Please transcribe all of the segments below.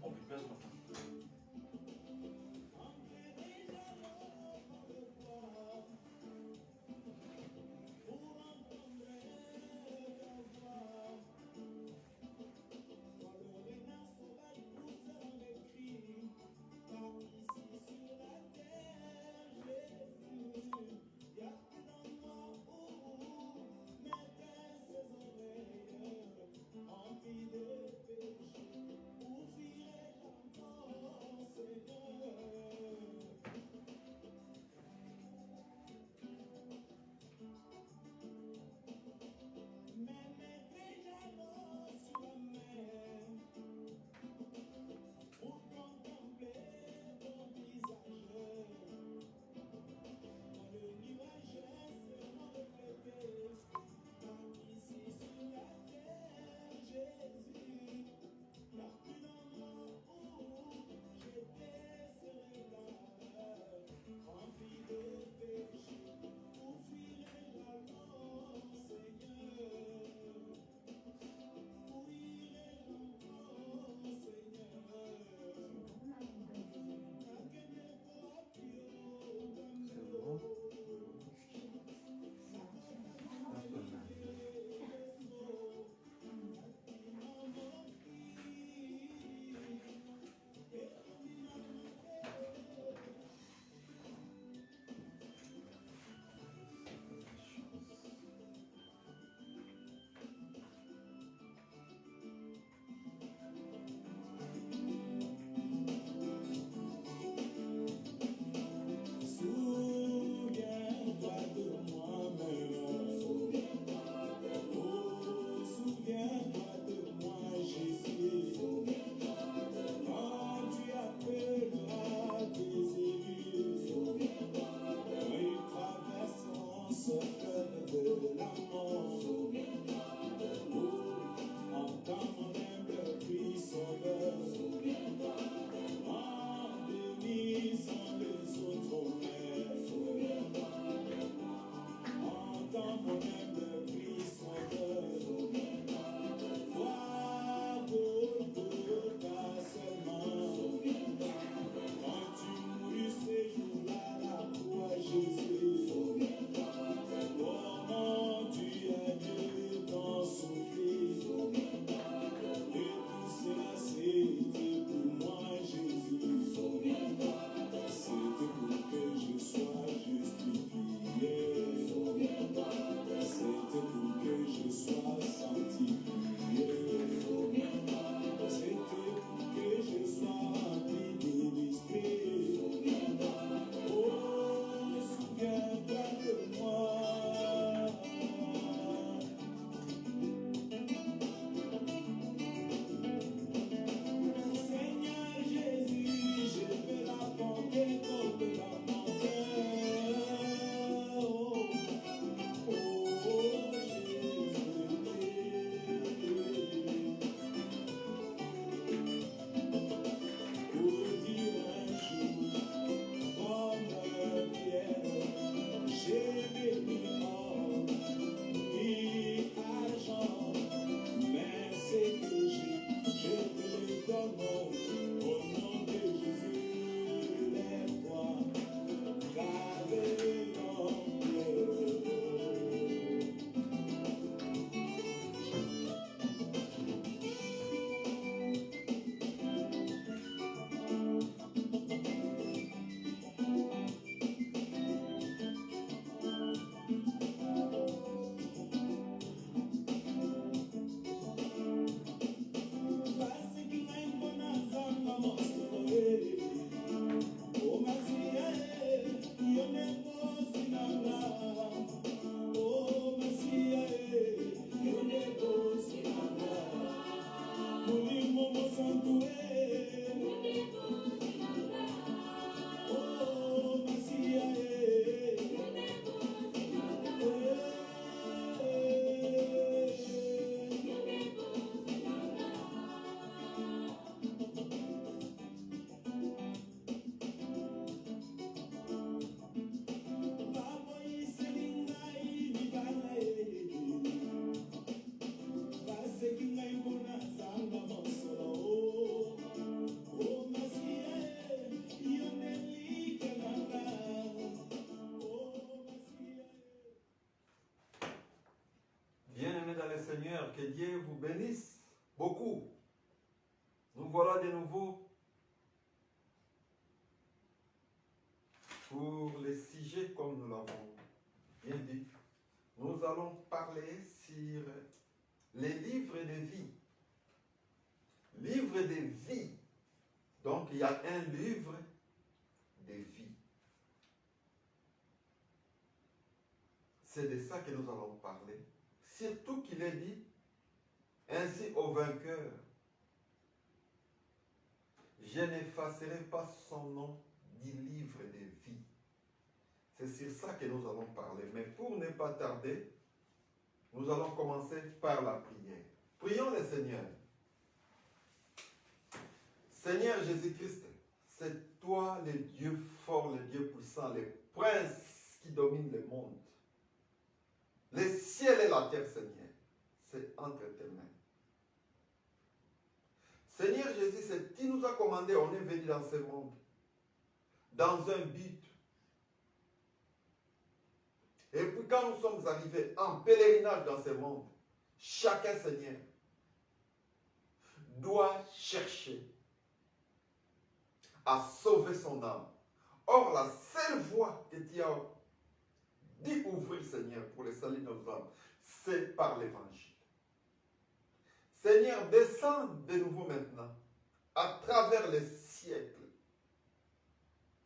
prends plus de place, Martin. Envie de péché, ouvrirai encore. Seigneur, que Dieu vous bénisse beaucoup. Nous voilà de nouveau pour les sujets comme nous l'avons bien dit. Nous allons parler sur les livres de vie. Livre de vie. Donc il y a un livre de vie. C'est de ça que nous allons parler. Surtout qu'il est dit, ainsi au vainqueur, je n'effacerai pas son nom du livre de vie. C'est sur ça que nous allons parler. Mais pour ne pas tarder, nous allons commencer par la prière. Prions le Seigneur. Seigneur Jésus-Christ, c'est toi le Dieu fort, le Dieu puissant, le prince qui domine le monde. Le ciel et la terre, Seigneur, c'est entre tes mains. Seigneur Jésus, c'est tu nous as commandé, on est venu dans ce monde, dans un but. Et puis quand nous sommes arrivés en pèlerinage dans ce monde, chacun, Seigneur, doit chercher à sauver son âme. Or, la seule voie que tu as dit ouvrir, Seigneur, pour le salut de nos âmes, c'est par l'évangile. Seigneur, descends de nouveau maintenant, à travers les siècles.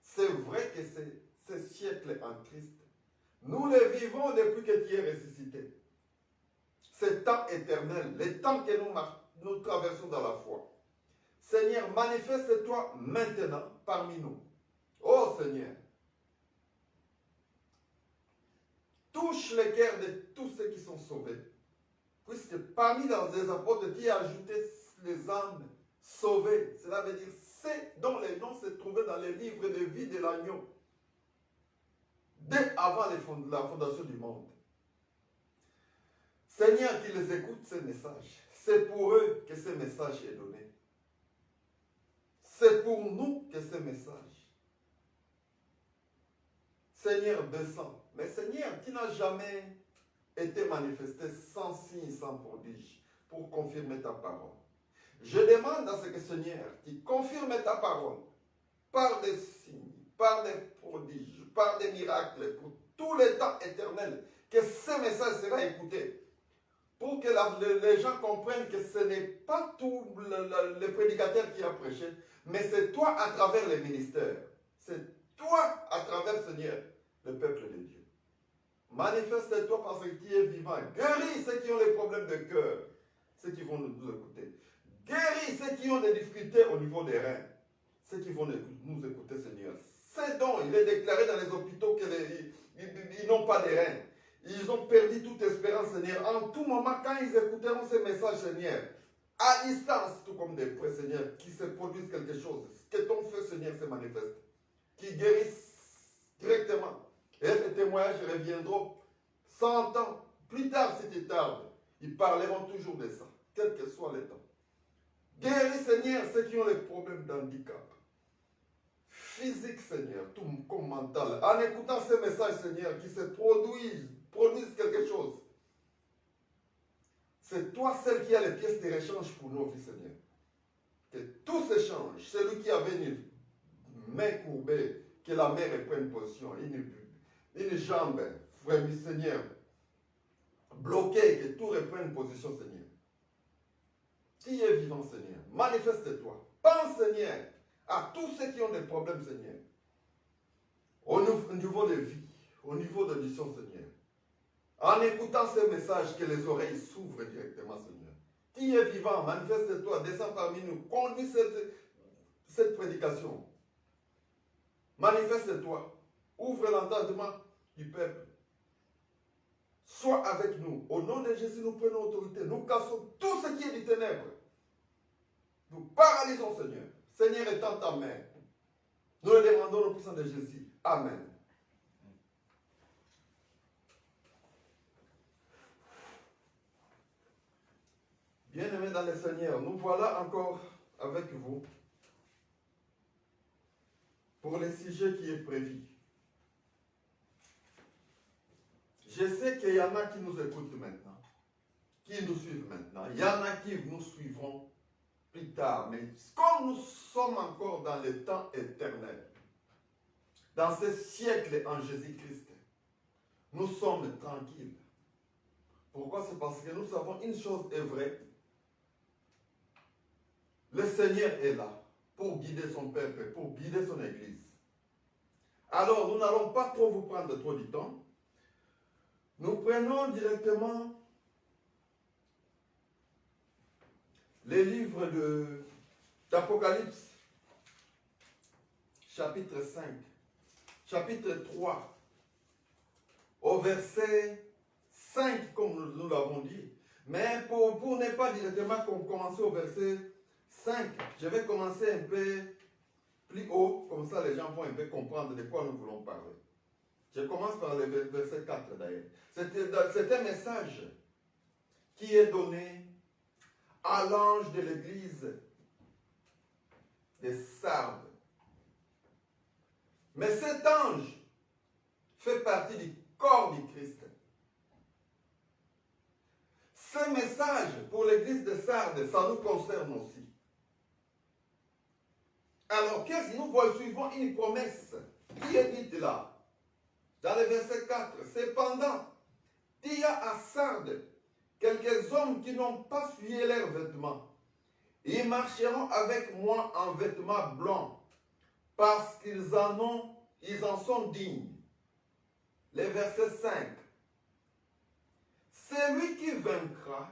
C'est vrai que ces siècles en Christ, nous les vivons depuis que tu es ressuscité. C'est temps éternel, le temps que nous traversons dans la foi. Seigneur, manifeste-toi maintenant parmi nous. Oh Seigneur, touche les cœurs de tous ceux qui sont sauvés. Puisque parmi les apôtres, tu as ajouté les âmes sauvées. Cela veut dire ceux dont les noms se trouvaient dans les livres de vie de l'agneau. Dès avant la fondation du monde. Seigneur, qu'ils écoutent ces messages. C'est pour eux que ce message est donné. C'est pour nous que ce message. Seigneur, descends. Mais Seigneur, tu n'as jamais été manifesté sans signe, sans prodige, pour confirmer ta parole. Je demande à ce que Seigneur, tu confirmes ta parole par des signes, par des prodiges, par des miracles, pour tous les temps éternels, que ce message sera écouté. Pour que les gens comprennent que ce n'est pas tout le prédicateur qui a prêché, mais c'est toi à travers les ministères. C'est toi à travers, Seigneur, le peuple de Dieu. Manifeste-toi parce que tu es vivant. Guéris ceux qui ont des problèmes de cœur, ceux qui vont nous écouter. Guéris ceux qui ont des difficultés au niveau des reins, ceux qui vont nous écouter, Seigneur. C'est donc, il est déclaré dans les hôpitaux qu'ils n'ont pas de reins. Ils ont perdu toute espérance, Seigneur. En tout moment, quand ils écouteront ces messages, Seigneur, à distance, tout comme des prêts, Seigneur, qui se produise quelque chose, que ton feu, Seigneur, se manifeste, qui guérisse directement. Et les témoignages reviendront 100 ans, plus tard si tu tardes, ils parleront toujours de ça, quel que soit le temps. Guéris, Seigneur, ceux qui ont des problèmes d'handicap. Physique, Seigneur, tout comme mental. En écoutant ces messages, Seigneur, qui se produisent quelque chose. C'est toi, celle qui a les pièces de rechange pour nos vies, Seigneur. Que tout s'échange. Celui qui avait une main courbée, que la main reprenne position, une jambe, frère, Seigneur, bloquée, que tout reprenne position, Seigneur. Qui est vivant, Seigneur? Manifeste-toi. Pense, Seigneur, à tous ceux qui ont des problèmes, Seigneur. Au niveau de vie, au niveau d'audition, Seigneur. En écoutant ces messages, que les oreilles s'ouvrent directement, Seigneur. Qui est vivant, manifeste-toi, descends parmi nous, conduis cette prédication. Manifeste-toi, ouvre l'entendement du peuple. Sois avec nous. Au nom de Jésus, nous prenons autorité. Nous cassons tout ce qui est du ténèbre. Nous paralysons, Seigneur. Seigneur, étends ta main. Nous le demandons au puissant de Jésus. Amen. Bien-aimés dans le Seigneur, nous voilà encore avec vous pour le sujet qui est prévu. Je sais qu'il y en a qui nous écoutent maintenant, qui nous suivent maintenant. Il y en a qui nous suivront plus tard. Mais comme nous sommes encore dans les temps éternels, dans ce siècle en Jésus-Christ, nous sommes tranquilles. Pourquoi? C'est parce que nous savons une chose est vraie. Le Seigneur est là pour guider son peuple, pour guider son Église. Alors, nous n'allons pas trop vous prendre trop du temps. Nous prenons directement les livres d'Apocalypse, chapitre 5, chapitre 3, au verset 5, comme nous l'avons dit. Mais pour ne pas directement commencer au verset 5, je vais commencer un peu plus haut, comme ça les gens vont un peu comprendre de quoi nous voulons parler. Je commence par le verset 4 d'ailleurs. C'est un message qui est donné à l'ange de l'église de Sardes. Mais cet ange fait partie du corps du Christ. Ce message pour l'église de Sardes, ça nous concerne aussi. Alors, qu'est-ce que nous suivons une promesse qui est dite là, dans le verset 4. Cependant, il y a à Sardes quelques hommes qui n'ont pas souillé leurs vêtements. Ils marcheront avec moi en vêtements blancs, parce qu'ils en sont dignes. Le verset 5. Celui qui vaincra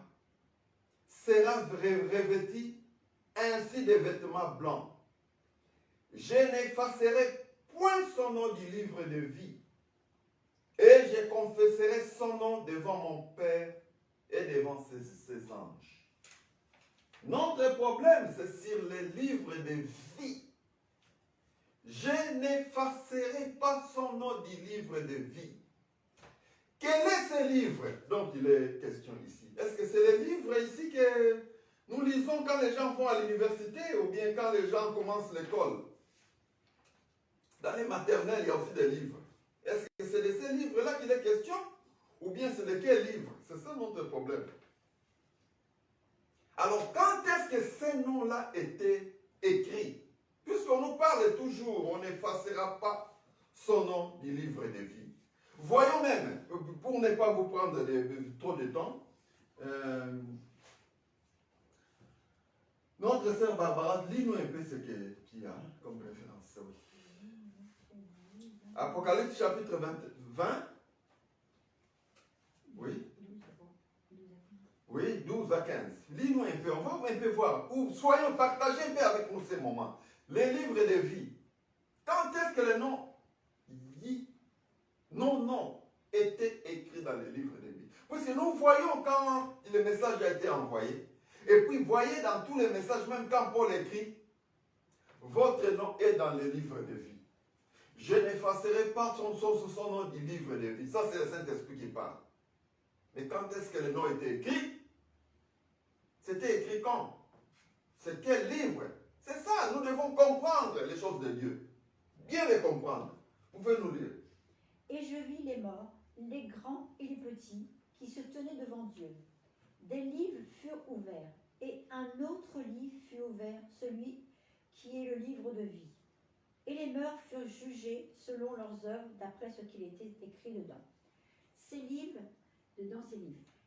sera revêtu ainsi de vêtements blancs. Je n'effacerai point son nom du livre de vie, et je confesserai son nom devant mon Père et devant ses anges. Notre problème, c'est sur le livre de vie. Je n'effacerai pas son nom du livre de vie. Quel est ce livre dont il est question ici? Est-ce que c'est le livre ici que nous lisons quand les gens vont à l'université ou bien quand les gens commencent l'école? Dans les maternelles, il y a aussi des livres. Est-ce que c'est de ces livres-là qu'il est question? Ou bien c'est de quel livre? C'est ça notre problème. Alors, quand est-ce que ces noms-là étaient écrits? Puisqu'on nous parle toujours, on n'effacera pas son nom du livre de vie. Voyons même, pour ne pas vous prendre trop de temps, notre sœur Barbara, lis-nous un peu ce qu'il y a comme référence. Oui. Apocalypse chapitre 20. Oui. Oui, 12 à 15. Lis-nous un peu, on va un peu voir. Ou soyons partagés un peu avec nous ces moments. Les livres de vie. Quand est-ce que le nom non était écrit dans les livres de vie? Parce que nous voyons quand le message a été envoyé. Et puis voyez dans tous les messages, même quand Paul écrit, votre nom est dans les livres de vie. Je n'effacerai pas son nom du livre de vie. Ça, c'est le Saint-Esprit qui parle. Mais quand est-ce que le nom était écrit? C'était écrit quand? C'est quel livre? C'est ça, nous devons comprendre les choses de Dieu. Bien les comprendre. Vous pouvez nous lire. Et je vis les morts, les grands et les petits, qui se tenaient devant Dieu. Des livres furent ouverts, et un autre livre fut ouvert, celui qui est le livre de vie. Et les morts furent jugés selon leurs œuvres, d'après ce qu'il était écrit dedans.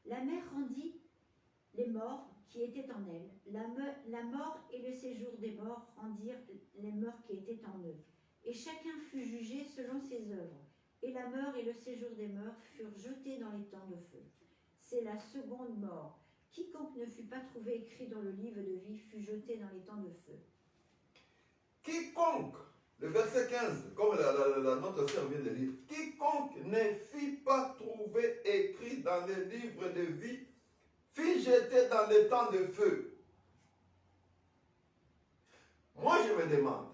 La mer rendit les morts qui étaient en elle. La mort et le séjour des morts rendirent les morts qui étaient en eux. Et chacun fut jugé selon ses œuvres. Et la mort et le séjour des morts furent jetés dans les temps de feu. C'est la seconde mort. Quiconque ne fut pas trouvé écrit dans le livre de vie fut jeté dans les temps de feu. Quiconque, le verset 15, comme notre sœur vient de lire, quiconque ne fut pas trouvé écrit dans le livre de vie fut jeté dans les temps de feu. Moi, je me demande,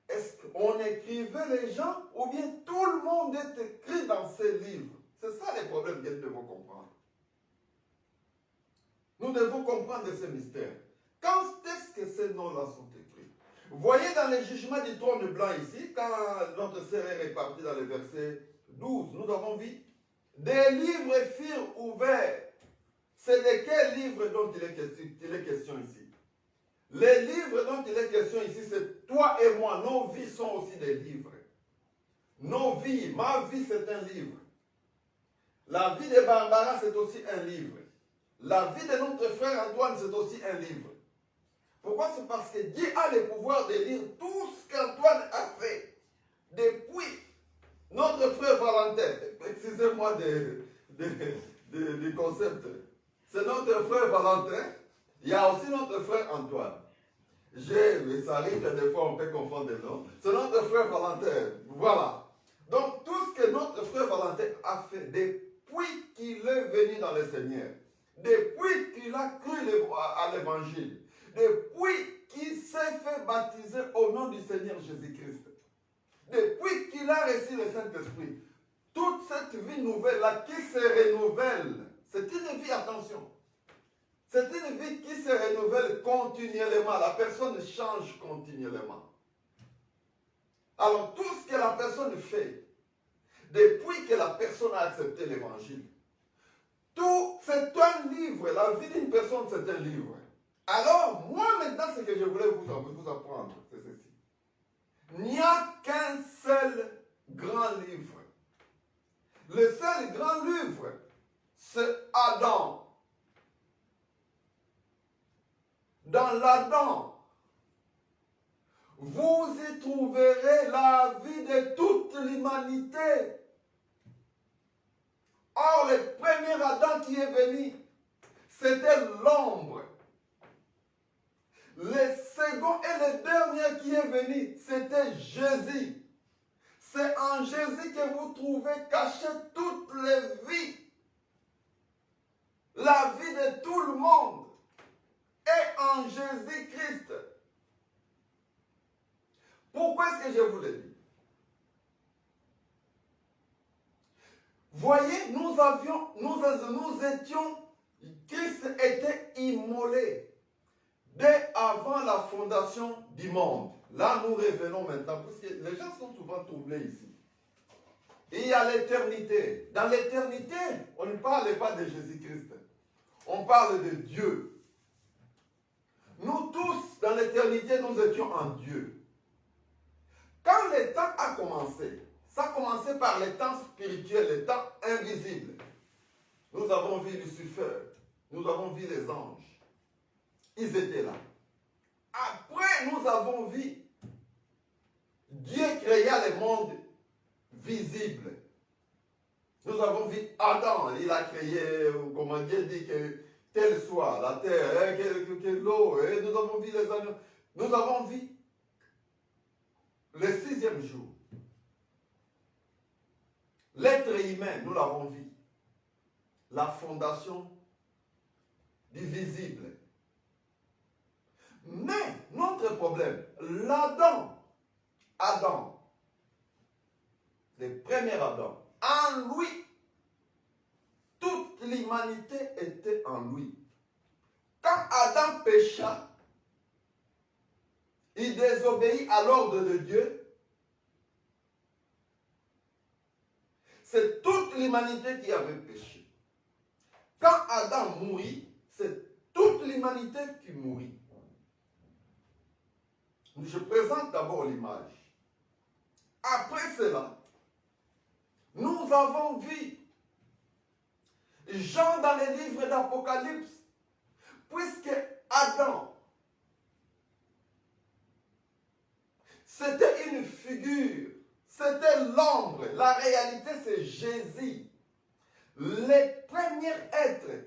est-ce qu'on écrivait les gens ou bien tout le monde est écrit dans ces livres? C'est ça les problèmes que nous devons comprendre. Nous devons comprendre ce mystère. Quand est-ce que ces noms-là sont écrits? Vous voyez dans le jugement du trône blanc ici, quand notre sœur est répartie dans le verset 12, nous avons vu, des livres furent ouverts. C'est de quel livre dont il est question ici? Les livres dont il est question ici, c'est toi et moi. Nos vies sont aussi des livres. Nos vies, ma vie, c'est un livre. La vie de Barbara, c'est aussi un livre. La vie de notre frère Antoine, c'est aussi un livre. Pourquoi? C'est parce que Dieu a le pouvoir de lire tout ce qu'Antoine a fait. Depuis notre frère Valentin, excusez-moi du concept, c'est notre frère Valentin, il y a aussi notre frère Antoine. Ça arrive que des fois on peut confondre les noms. C'est notre frère Valentin, voilà. Donc tout ce que notre frère Valentin a fait depuis qu'il est venu dans le Seigneur, depuis qu'il a cru à l'évangile, depuis qu'il s'est fait baptiser au nom du Seigneur Jésus-Christ, depuis qu'il a reçu le Saint-Esprit, toute cette vie nouvelle-là qui se renouvelle, c'est une vie, attention, c'est une vie qui se renouvelle continuellement. La personne change continuellement. Alors tout ce que la personne fait, depuis que la personne a accepté l'évangile, tout, c'est un livre. La vie d'une personne, c'est un livre. Alors, moi maintenant, ce que je voulais vous apprendre, c'est ceci. Il n'y a qu'un seul grand livre. Le seul grand livre, c'est Adam. Dans l'Adam, vous y trouverez la vie de toute l'humanité. Or, le premier Adam qui est venu, c'était l'ombre. Le second et le dernier qui est venu, c'était Jésus. C'est en Jésus que vous trouvez caché toutes les vies. La vie de tout le monde est en Jésus-Christ. Pourquoi est-ce que je vous le dis? Voyez, nous étions, Christ était immolé dès avant la fondation du monde. Là, nous revenons maintenant, parce que les gens sont souvent troublés ici. Il y a l'éternité. Dans l'éternité, on ne parle pas de Jésus-Christ. On parle de Dieu. Nous tous, dans l'éternité, nous étions en Dieu. Quand le temps a commencé, ça a commencé par les temps spirituels, les temps invisibles. Nous avons vu Lucifer, nous avons vu les anges. Ils étaient là. Après, nous avons vu Dieu créa le monde visible. Nous avons vu Adam, il a créé, comment Dieu dit que telle soit la terre, que l'eau, et nous avons vu les animaux. Nous avons vu le 6e jour. L'être humain, nous l'avons vu. La fondation du visible. Mais notre problème, Adam, le premier Adam, en lui, toute l'humanité était en lui. Quand Adam pécha, il désobéit à l'ordre de Dieu. C'est toute l'humanité qui avait péché. Quand Adam mourit, c'est toute l'humanité qui mourit. Je présente d'abord l'image. Après cela, nous avons vu Jean dans les livres d'Apocalypse, puisque Adam, c'était une figure, c'était l'ombre. La réalité, c'est Jésus. Le premier être,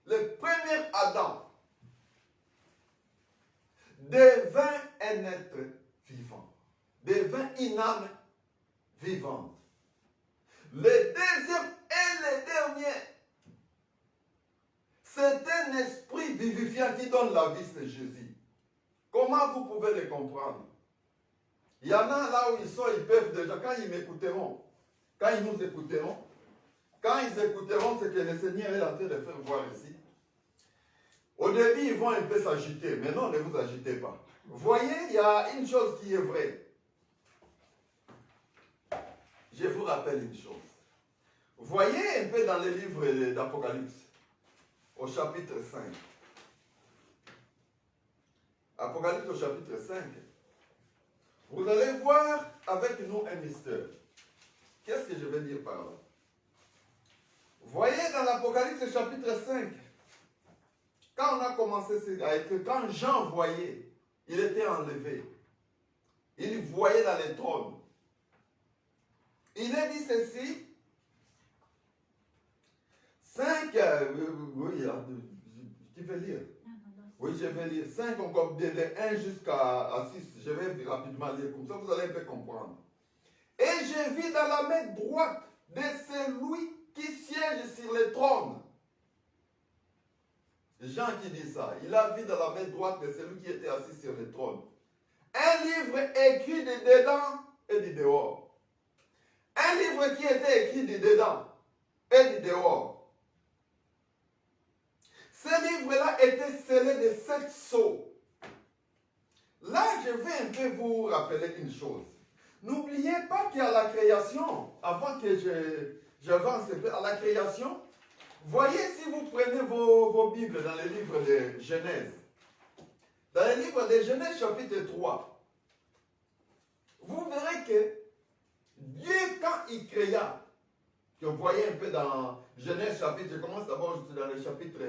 le premier Adam, devint un être vivant, devint une âme vivante. Le deuxième et le dernier, c'est un esprit vivifiant qui donne la vie, c'est Jésus. Comment vous pouvez le comprendre? Il y en a là où ils sont, ils peuvent déjà, quand ils m'écouteront, quand ils nous écouteront, quand ils écouteront ce que le Seigneur est en train de faire voir ici, au début, ils vont un peu s'agiter, mais non, ne vous agitez pas. Voyez, il y a une chose qui est vraie. Je vous rappelle une chose. Voyez un peu dans les livres d'Apocalypse. au chapitre 5. Apocalypse au chapitre 5. Vous allez voir avec nous un mystère. Qu'est-ce que je vais dire par là? Voyez dans l'Apocalypse chapitre 5, quand on a commencé à écrire, quand Jean voyait, il était enlevé. Il voyait dans les trônes. Il a dit ceci. 5, oui, tu veux lire? Oui, je vais lire 5, encore de 1 jusqu'à 6. Je vais rapidement lire, comme ça vous allez un peu comprendre. Et j'ai vu dans la main droite de celui qui siège sur le trône. Jean qui dit ça. Il a vu dans la main droite de celui qui était assis sur le trône un livre écrit de dedans et du dehors. Un livre qui était écrit de dedans et du dehors. Ce livre-là était scellé de 7 sceaux. Là, je vais un peu vous rappeler une chose. N'oubliez pas qu'à la création, avant que j'avance un peu, à la création, voyez si vous prenez vos Bibles dans le livre de Genèse. Dans le livre de Genèse chapitre 3, vous verrez que Dieu, quand il créa, que vous voyez un peu dans Genèse chapitre, je commence d'abord dans le chapitre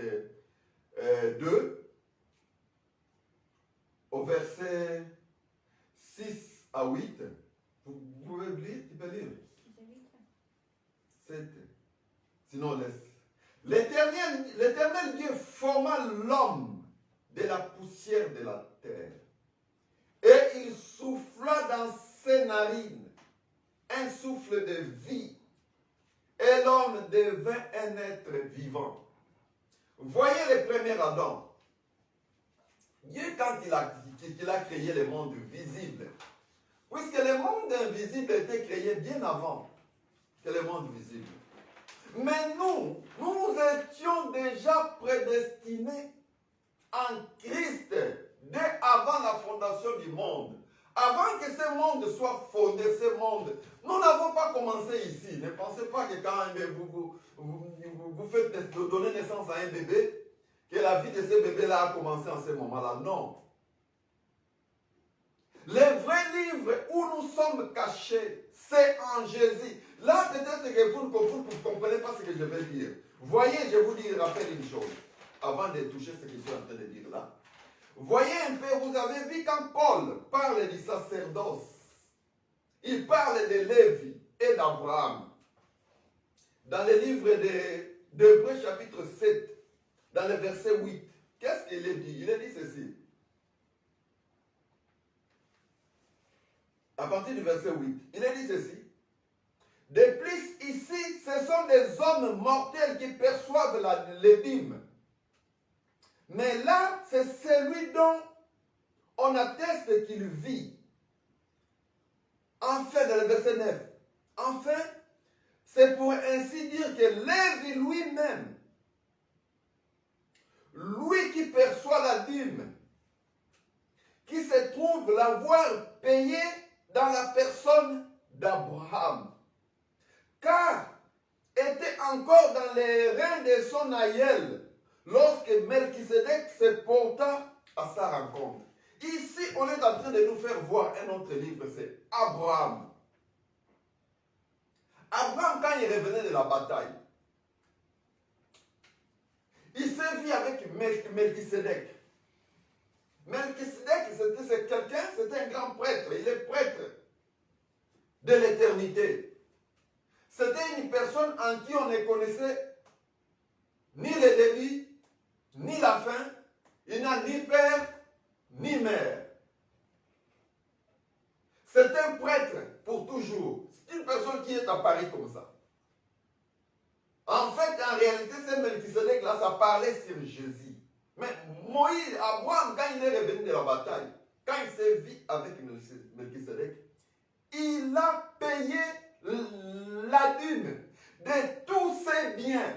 2, au verset 6 à 8. Vous pouvez lire, tu peux lire. 7. Sinon, laisse. L'Éternel Dieu forma l'homme de la poussière de la terre. Et il souffla dans ses narines un souffle de vie. Et l'homme devint un être vivant. Voyez le premier Adam. Dieu, quand il a créé le monde visible, puisque le monde invisible était créé bien avant que le monde visible. Mais nous étions déjà prédestinés en Christ dès avant la fondation du monde. Avant que ce monde soit fondé, ce monde, nous n'avons pas commencé ici. Ne pensez pas que quand vous faites donner naissance à un bébé, que la vie de ce bébé-là a commencé en ce moment-là. Non. Le vrai livre où nous sommes cachés, c'est en Jésus. Là, peut-être que vous ne comprenez pas ce que je vais dire. Voyez, je vous rappelle une chose, avant de toucher ce que je suis en train de dire là. Voyez un peu, vous avez vu quand Paul parle du sacerdoce, il parle de Lévi et d'Abraham. Dans le livre d'Hébreux chapitre 7, dans le verset 8, qu'est-ce qu'il a dit? Il a dit ceci. À partir du verset 8, il a dit ceci. De plus, ici, ce sont des hommes mortels qui perçoivent l'énigme. Mais là, c'est celui dont on atteste qu'il vit. Enfin, dans le verset 9, enfin, c'est pour ainsi dire que Lévi lui-même, lui qui perçoit la dîme, qui se trouve l'avoir payé dans la personne d'Abraham, car était encore dans les reins de son aïeul lorsque Melchisedec se porta à sa rencontre. Ici, on est en train de nous faire voir un autre livre, c'est Abraham. Abraham, quand il revenait de la bataille, il s'est vu avec Melchisedec. Melchisedec, c'est quelqu'un, c'était un grand prêtre. Il est prêtre de l'éternité. C'était une personne en qui on ne connaissait ni le début, ni la fin. Il n'a ni père, ni mère. C'est un prêtre pour toujours. C'est une personne qui est à Paris comme ça. En fait, en réalité, ce Melchisedec-là, ça parlait sur Jésus. Mais Moïse, Abraham, quand il est revenu de la bataille, quand il s'est vu avec Melchisedec, il a payé la dîme de tous ses biens.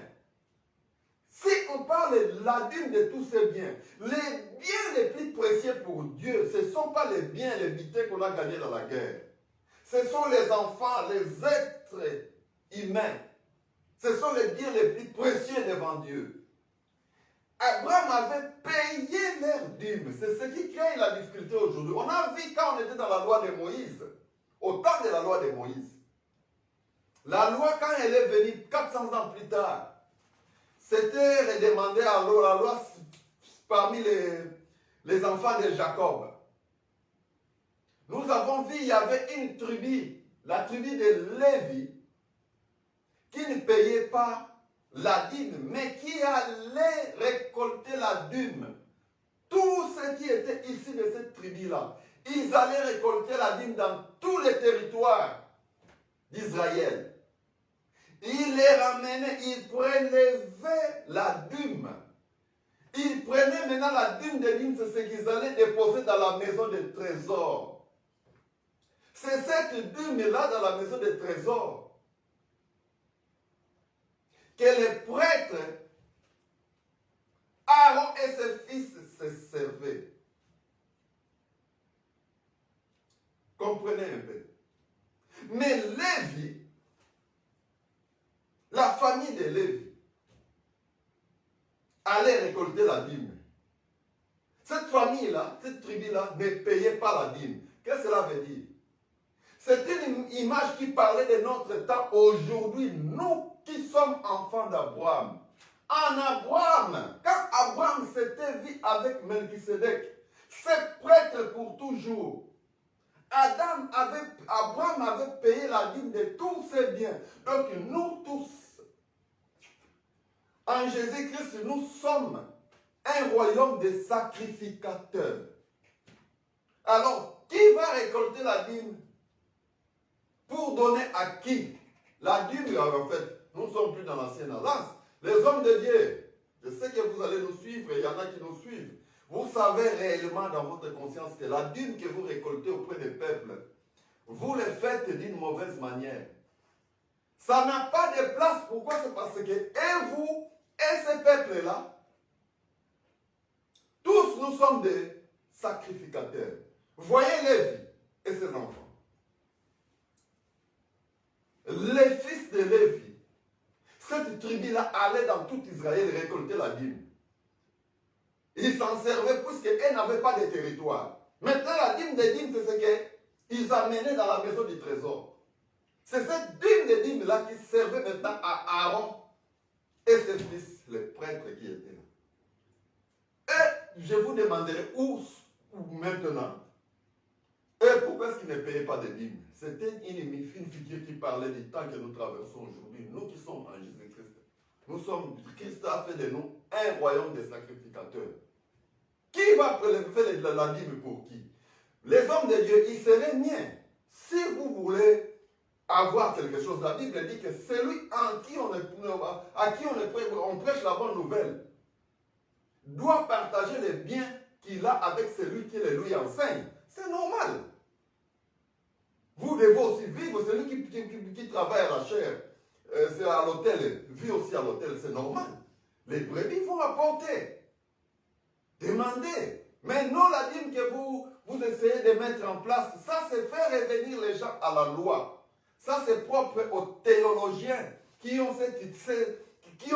Si on parle de la dîme de tous ses biens, les biens les plus précieux pour Dieu, ce ne sont pas les biens, les bitins qu'on a gagnés dans la guerre. Ce sont les enfants, les êtres humains. Ce sont les biens les plus précieux devant Dieu. Abraham avait payé leur dîme. C'est ce qui crée la difficulté aujourd'hui. On a vu quand on était dans la loi de Moïse, au temps de la loi de Moïse. La loi, quand elle est venue 400 ans plus tard, c'était redemandé à la loi parmi les enfants de Jacob. Nous avons vu, il y avait une tribu, la tribu de Lévi, qui ne payait pas la dîme, mais qui allait récolter la dîme. Tous ceux qui étaient ici de cette tribu-là, ils allaient récolter la dîme dans tous les territoires d'Israël. Ils les ramenaient, ils prélevaient la dîme. Ils prenaient maintenant la dîme de dîme, c'est ce qu'ils allaient déposer dans la maison de trésor. C'est cette dîme-là dans la maison de trésor que les prêtres, Aaron et ses fils se servaient. Comprenez un peu. Mais Lévi, la famille de Lévi, allait récolter la dîme. Cette famille-là, cette tribu-là, ne payait pas la dîme. Qu'est-ce que cela veut dire? C'est une image qui parlait de notre temps aujourd'hui, nous qui sommes enfants d'Abraham. En Abraham, quand Abraham s'était vu avec Melchisedec, c'est prêtre pour toujours. Abraham avait payé la dîme de tous ses biens. Donc nous tous, en Jésus-Christ, nous sommes un royaume de sacrificateurs. Alors, qui va récolter la dîme? Pour donner à qui? La dîme, en fait, nous ne sommes plus dans l'ancienne alliance. Les hommes de Dieu, je sais que vous allez nous suivre, il y en a qui nous suivent. Vous savez réellement dans votre conscience que la dîme que vous récoltez auprès des peuples, vous le faites d'une mauvaise manière. Ça n'a pas de place. Pourquoi? C'est parce que, et vous, et ces peuples-là, tous nous sommes des sacrificateurs. Voyez Lévi et ses enfants. Les fils de Lévi, cette tribu-là allait dans tout Israël récolter la dîme. Ils s'en servaient puisqu'ils n'avaient pas de territoire. Maintenant, la dîme des dîmes, c'est ce qu'ils amenaient dans la maison du trésor. C'est cette dîme des dîmes-là qui servait maintenant à Aaron et ses fils, les prêtres qui étaient là. Et je vous demanderai où maintenant, et pourquoi est-ce qu'ils ne payaient pas de dîmes? C'était une figure qui parlait du temps que nous traversons aujourd'hui. Nous qui sommes en Jésus-Christ. Christ a fait de nous un royaume de sacrificateurs. Qui va prélever la dîme pour qui? Les hommes de Dieu, ils seraient miens. Si vous voulez avoir quelque chose, la Bible dit que celui à qui on prêche la bonne nouvelle doit partager les biens qu'il a avec celui qui les lui enseigne. C'est normal. Vous devez aussi vivre, celui qui travaille à la chair, c'est à l'hôtel, vit aussi à l'hôtel, c'est normal. Les brebis vont apporter. Demandez. Mais non, la dîme que vous essayez de mettre en place, ça c'est faire revenir les gens à la loi. Ça c'est propre aux théologiens qui ont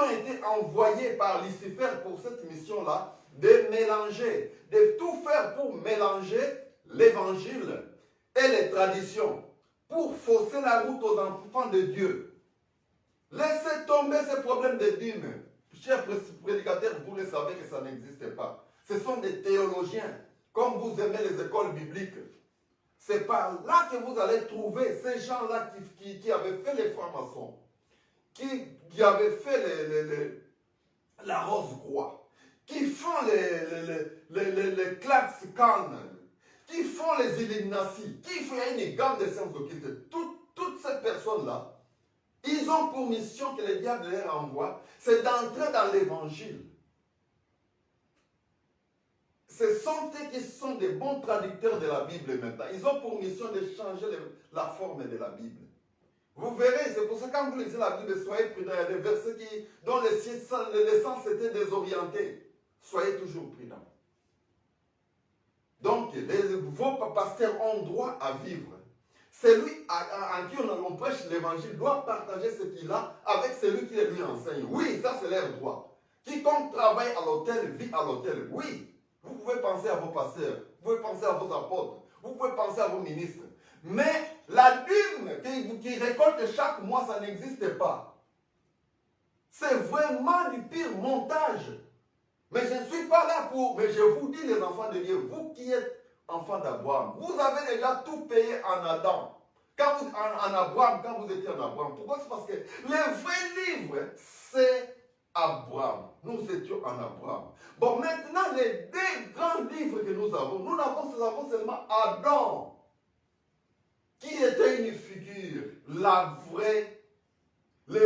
été envoyés par Lucifer pour cette mission-là, de mélanger, de tout faire pour mélanger l'évangile et les traditions, pour fausser la route aux enfants de Dieu. Laissez tomber ces problèmes de dîme. Chers prédicateurs, vous le savez que ça n'existe pas. Ce sont des théologiens, comme vous aimez les écoles bibliques. C'est par là que vous allez trouver ces gens-là qui avaient fait les francs-maçons, qui avaient fait la rose-croix, qui font les Klaxkan, qui font les Illuminati, qui font une gamme de sciences occultes. Toutes ces personnes-là, ils ont pour mission que le diable leur envoie, c'est d'entrer dans l'évangile. Ce sont eux qui sont des bons traducteurs de la Bible maintenant. Ils ont pour mission de changer la forme de la Bible. Vous verrez, c'est pour ça que quand vous lisez la Bible, soyez prudents. Il y a des versets dont le sens était désorienté. Soyez toujours prudents. Donc, vos pasteurs ont droit à vivre. Celui à qui on prêche l'évangile doit partager ce qu'il a avec celui qui lui enseigne. Oui, ça c'est leur droit. Quiconque travaille à l'autel vit à l'autel. Oui, vous pouvez penser à vos pasteurs, vous pouvez penser à vos apôtres, vous pouvez penser à vos ministres. Mais la dîme qui récolte chaque mois, ça n'existe pas. C'est vraiment du pire montage. Mais je ne suis pas là pour... Mais je vous dis, les enfants de Dieu, vous qui êtes enfants d'Abraham, vous avez déjà tout payé en Adam. En Abraham, quand vous étiez en Abraham. Pourquoi? C'est parce que le vrai livre, c'est Abraham. Nous étions en Abraham. Bon, maintenant, les deux grands livres que nous avons seulement Adam, qui était une figure, le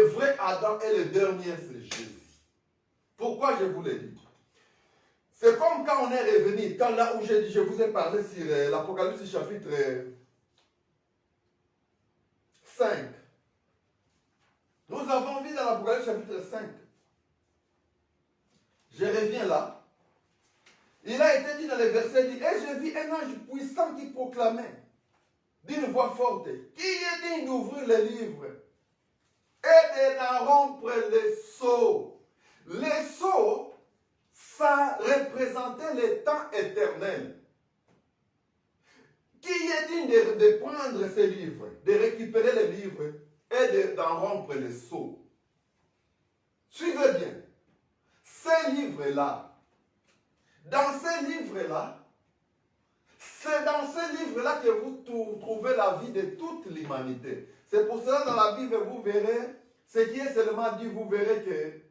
vrai Adam et le dernier, c'est Jésus. Pourquoi je vous l'ai dit? C'est comme quand on est revenu, quand là où je vous ai parlé sur l'Apocalypse chapitre 5. Nous avons vu dans l'Apocalypse chapitre 5. Je reviens là. Il a été dit dans les versets, dit, et je vis un ange puissant qui proclamait d'une voix forte, qui est digne d'ouvrir les livres et de rompre les sceaux. Les sceaux, ça représentait le temps éternel. Qui est digne de prendre ces livres, de récupérer les livres et d'en rompre les sceaux? Suivez bien. Ces livres-là, dans ces livres-là, c'est dans ces livres-là que vous trouvez la vie de toute l'humanité. C'est pour cela dans la Bible, vous verrez, ce qui est seulement dit, vous verrez que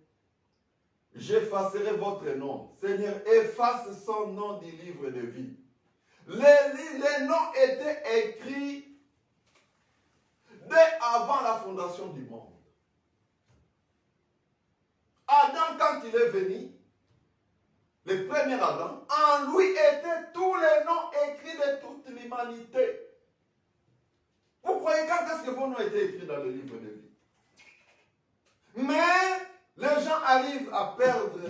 j'effacerai votre nom. Seigneur, efface son nom du livre de vie. Les noms étaient écrits dès avant la fondation du monde. Adam, quand il est venu, le premier Adam, en lui étaient tous les noms écrits de toute l'humanité. Vous croyez quand est-ce que vos noms étaient écrits dans le livre de vie? Mais les gens arrivent à perdre.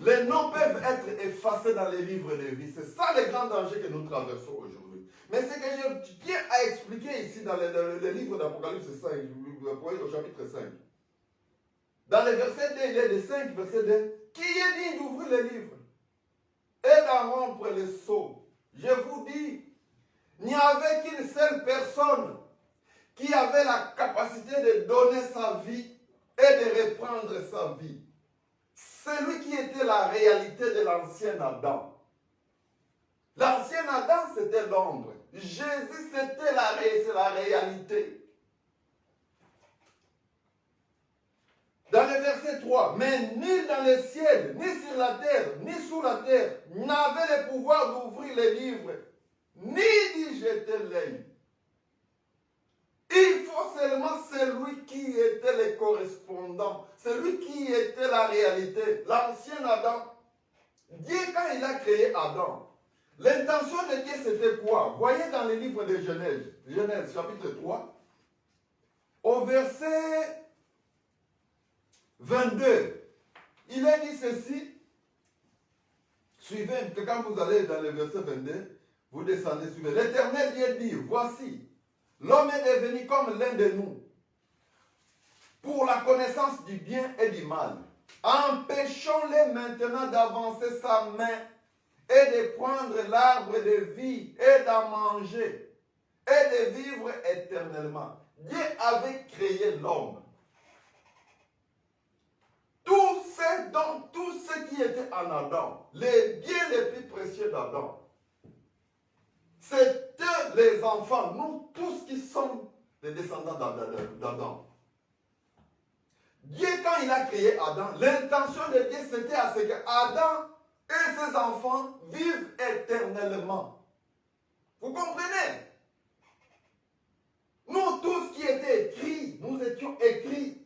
Les noms peuvent être effacés dans les livres de vie. C'est ça le grand danger que nous traversons aujourd'hui. Mais ce que je tiens à expliquer ici dans le livre d'Apocalypse 5, au chapitre 5. Dans le verset 2, il est de 5, verset 2. Qui est digne d'ouvrir les livres et d'en rompre les sceaux? Je vous dis, il n'y avait qu'une seule personne qui avait la capacité de donner sa vie et de reprendre sa vie. Celui qui était la réalité de l'ancien Adam. L'ancien Adam, c'était l'ombre. Jésus, c'était la réalité. Dans le verset 3, mais ni dans le ciel, ni sur la terre, ni sous la terre, n'avait le pouvoir d'ouvrir les livres, ni d'y jeter l'œil. Il faut seulement celui qui était le correspondant, celui qui était la réalité, l'ancien Adam. Dieu, quand il a créé Adam, l'intention de Dieu c'était quoi? Voyez dans le livre de Genèse chapitre 3, au verset 22, il est dit ceci. Suivez, que quand vous allez dans le verset 22, vous descendez, suivez. L'Éternel Dieu dit, voici, l'homme est devenu comme l'un de nous, pour la connaissance du bien et du mal. Empêchons-le maintenant d'avancer sa main et de prendre l'arbre de vie et d'en manger et de vivre éternellement. Dieu avait créé l'homme. Tout ce qui était en Adam, les biens les plus précieux d'Adam, c'était les enfants, nous tous qui sommes les descendants d'Adam. Dieu, quand il a créé Adam, l'intention de Dieu, c'était à ce que Adam et ses enfants vivent éternellement. Vous comprenez? Nous, tout ce qui était écrit, nous étions écrits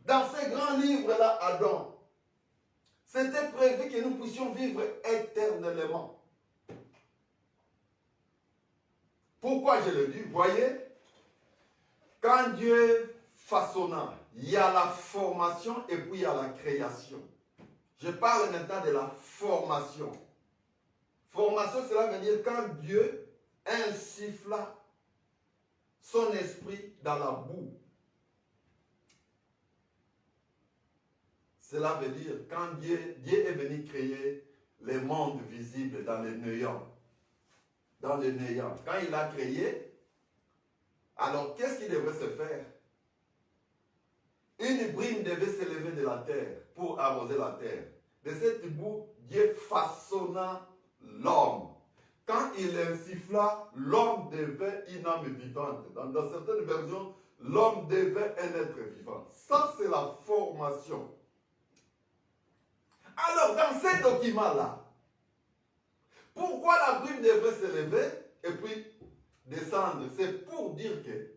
dans ces grands livres-là, Adam. C'était prévu que nous puissions vivre éternellement. Pourquoi je le dis? Vous voyez, quand Dieu façonna, il y a la formation et puis il y a la création. Je parle maintenant de la formation. Formation, cela veut dire quand Dieu insuffla son esprit dans la boue. Cela veut dire quand Dieu est venu créer les mondes visibles dans le néant. Dans le néant. Quand il a créé, alors qu'est-ce qui devrait se faire? Une brume devait s'élever de la terre pour arroser la terre. De cette boue, Dieu façonna l'homme. Quand il insuffla, l'homme devint une âme vivante. Dans certaines versions, l'homme devint un être vivant. Ça, c'est la formation. Alors, dans ces documents-là, pourquoi la brume devrait s'élever et puis descendre? C'est pour dire que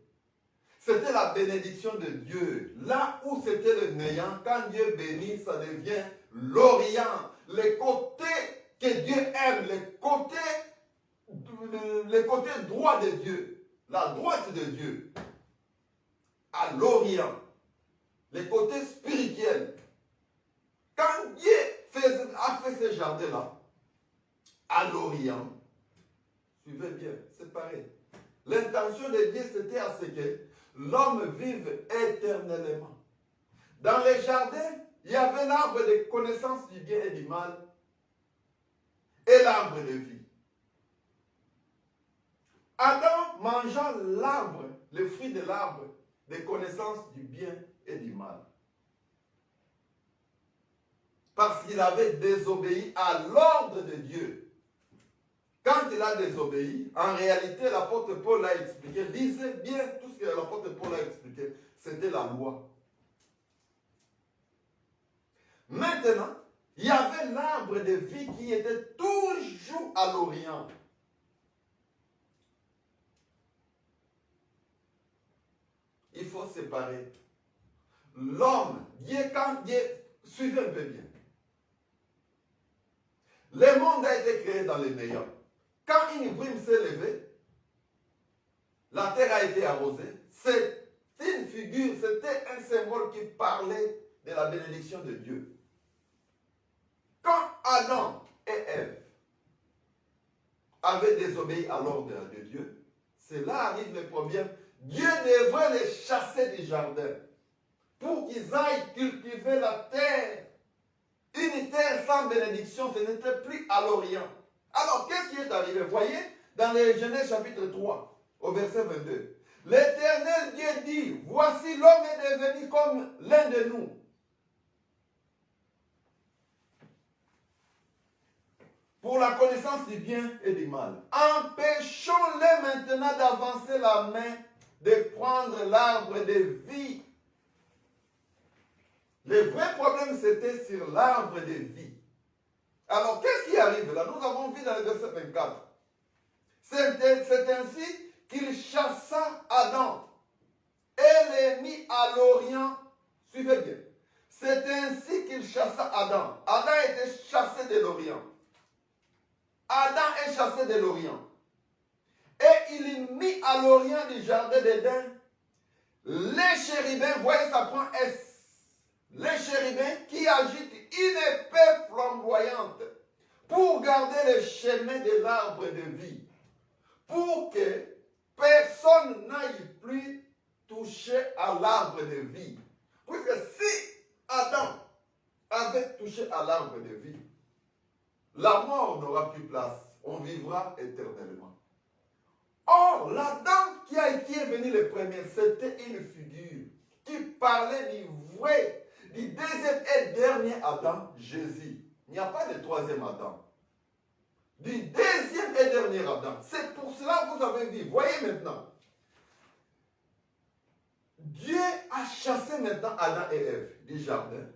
c'était la bénédiction de Dieu. Là où c'était le néant, quand Dieu bénit, ça devient l'Orient. Les côtés que Dieu aime, les côtés droits de Dieu, la droite de Dieu, à l'Orient, les côtés spirituels. Quand Dieu a fait ce jardin-là, à l'Orient, suivez bien, c'est pareil. L'intention de Dieu, c'était à ce que l'homme vive éternellement. Dans les jardins, il y avait l'arbre de connaissance du bien et du mal et l'arbre de vie. Adam mangea l'arbre, le fruit de l'arbre de connaissance du bien et du mal. Parce qu'il avait désobéi à l'ordre de Dieu. Quand il a désobéi, en réalité, l'apôtre Paul a expliqué, lisez bien tout ce que l'apôtre Paul a expliqué, c'était la loi. Maintenant, il y avait l'arbre de vie qui était toujours à l'Orient. Il faut séparer l'homme. Quand Dieu, suivez un peu bien. Le monde a été créé dans le néant. Quand une brume s'est levée, la terre a été arrosée. C'est une figure, c'était un symbole qui parlait de la bénédiction de Dieu. Quand Adam et Ève avaient désobéi à l'ordre de Dieu, c'est là arrive le problème. Dieu devrait les chasser du jardin pour qu'ils aillent cultiver la terre. Une terre sans bénédiction, ce n'était plus à l'Orient. Alors, qu'est-ce qui est arrivé? Voyez, dans les Genèse chapitre 3, au verset 22. L'Éternel Dieu dit, voici l'homme est devenu comme l'un de nous. Pour la connaissance du bien et du mal. Empêchons-les maintenant d'avancer la main, de prendre l'arbre de vie. Le vrai problème, c'était sur l'arbre de vie. Alors, qu'est-ce qui arrive là? Nous avons vu dans le verset 24. C'est ainsi qu'il chassa Adam et les mit à l'Orient. Suivez bien. C'est ainsi qu'il chassa Adam. Adam était chassé de l'Orient. Adam est chassé de l'Orient. Et il mit à l'Orient du jardin d'Éden les chérubins, voyez ça prend S. Les chérubins qui agitent une épée flamboyante pour garder le chemin de l'arbre de vie, pour que personne n'aille plus toucher à l'arbre de vie. Puisque si Adam avait touché à l'arbre de vie, la mort n'aura plus place, on vivra éternellement. Or, l'Adam qui est venu le premier, c'était une figure qui parlait du vrai, du deuxième et dernier Adam, Jésus. Il n'y a pas de troisième Adam. Du deuxième et dernier Adam. C'est pour cela que vous avez vu. Voyez maintenant. Dieu a chassé maintenant Adam et Ève du jardin.